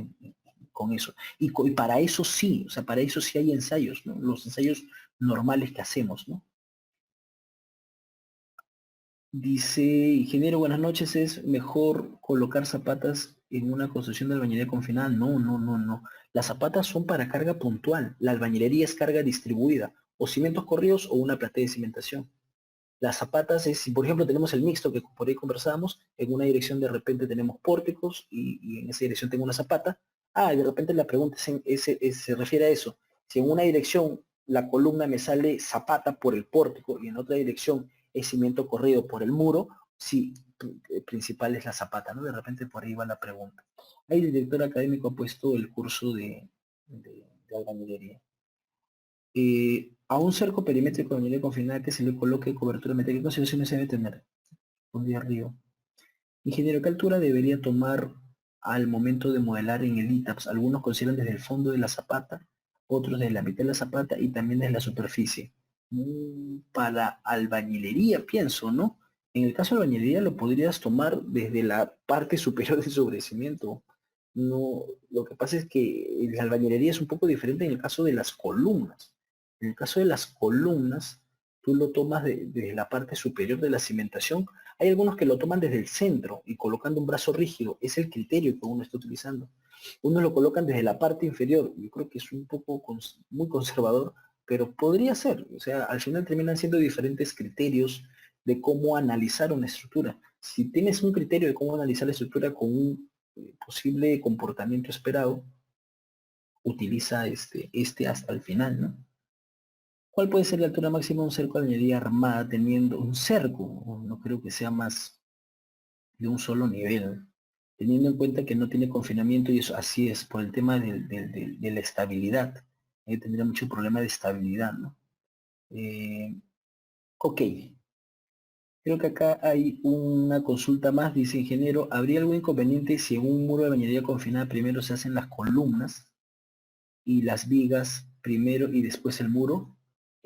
con eso. Y para eso sí, o sea, para eso sí hay ensayos, ¿no? Los ensayos normales que hacemos, ¿no? Dice, ingeniero, buenas noches, ¿es mejor colocar zapatas en una construcción de albañilería confinada? No, no, no, no. Las zapatas son para carga puntual. La albañilería es carga distribuida, o cimientos corridos o una platea de cimentación. Las zapatas es, si por ejemplo tenemos el mixto que por ahí conversábamos, en una dirección de repente tenemos pórticos y en esa dirección tengo una zapata. Y de repente la pregunta se refiere a eso. Si en una dirección la columna me sale zapata por el pórtico y en otra dirección es cimiento corrido por el muro, sí, principal es la zapata, ¿no? De repente por ahí va la pregunta. Ahí el director académico ha puesto el curso de albañilería. A un cerco perimétrico de albañilería confinada que se le coloque cobertura metálica, ¿qué consideraciones se debe tener? Un día río. Ingeniero, ¿qué altura debería tomar al momento de modelar en el ITAPS? Algunos consideran desde el fondo de la zapata, otros desde la mitad de la zapata y también desde la superficie. Para albañilería, pienso, ¿no? En el caso de albañilería lo podrías tomar desde la parte superior del sobrecimiento. No, lo que pasa es que la albañilería es un poco diferente en el caso de las columnas. En el caso de las columnas, tú lo tomas desde la parte superior de la cimentación. Hay algunos que lo toman desde el centro y colocando un brazo rígido. Es el criterio que uno está utilizando. Unos lo colocan desde la parte inferior. Yo creo que es un poco muy conservador, pero podría ser. O sea, al final terminan siendo diferentes criterios de cómo analizar una estructura. Si tienes un criterio de cómo analizar la estructura con un posible comportamiento esperado, utiliza este hasta el final, ¿no? ¿Cuál puede ser la altura máxima de un cerco de albañilería armada teniendo un cerco? No creo que sea más de un solo nivel, teniendo en cuenta que no tiene confinamiento y eso así es, por el tema de la estabilidad. Tendría mucho problema de estabilidad, ¿no? Ok, creo que acá hay una consulta más, dice ingeniero, ¿habría algún inconveniente si en un muro de bañería confinada primero se hacen las columnas y las vigas primero y después el muro?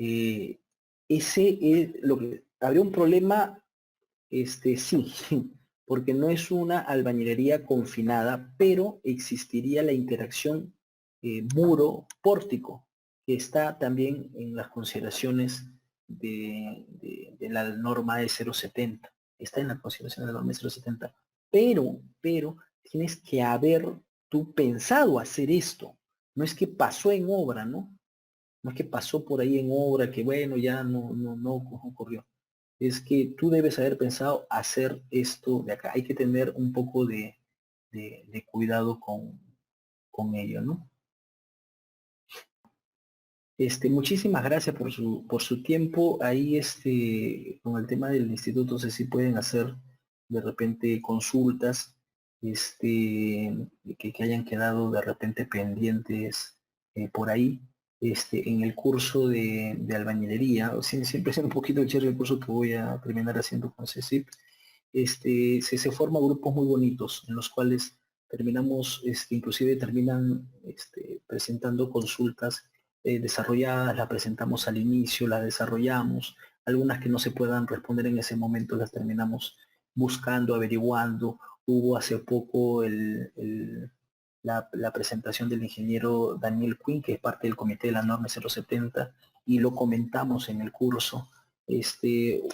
Ese es lo que habría un problema, sí, porque no es una albañilería confinada, pero existiría la interacción muro-pórtico, que está también en las consideraciones de la norma de 070. Está en la consideración de la norma de 070. Pero tienes que haber tú pensado hacer esto. No es que pasó en obra, ¿no? No es que pasó por ahí en obra, que bueno, ya no ocurrió. Es que tú debes haber pensado hacer esto de acá. Hay que tener un poco de cuidado con ello, ¿no? Muchísimas gracias por su tiempo. Ahí, con el tema del instituto, no sé si pueden hacer de repente consultas, que hayan quedado de repente pendientes por ahí. En el curso de albañilería, siempre es un poquito chévere el curso que voy a terminar haciendo con CECIP. Se forman grupos muy bonitos en los cuales terminamos, inclusive terminan presentando consultas desarrolladas, las presentamos al inicio, las desarrollamos, algunas que no se puedan responder en ese momento las terminamos buscando, averiguando. Hubo hace poco la presentación del ingeniero Daniel Quinn, que es parte del comité de la norma 070, y lo comentamos en el curso.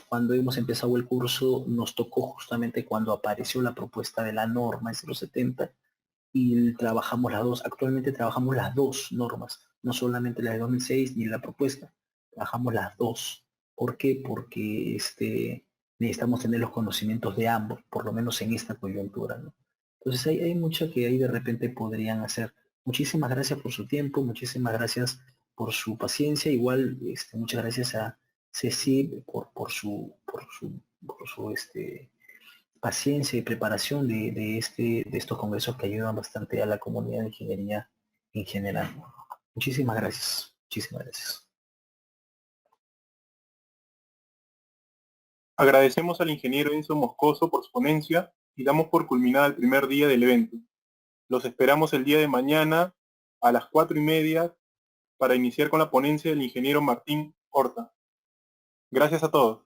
Cuando hemos empezado el curso nos tocó justamente cuando apareció la propuesta de la norma 070 y trabajamos las dos. Actualmente trabajamos las dos normas, no solamente la de 2006 ni la propuesta, trabajamos las dos. ¿Por qué? Porque necesitamos tener los conocimientos de ambos, por lo menos en esta coyuntura, ¿no? Entonces hay mucho que ahí de repente podrían hacer. Muchísimas gracias por su tiempo, muchísimas gracias por su paciencia, igual muchas gracias a Ceci por su paciencia y preparación de estos congresos que ayudan bastante a la comunidad de ingeniería en general. Muchísimas gracias. Muchísimas gracias. Agradecemos al ingeniero Enzo Moscoso por su ponencia y damos por culminada el primer día del evento. Los esperamos el día de mañana a las 4:30 para iniciar con la ponencia del ingeniero Martín Horta. Gracias a todos.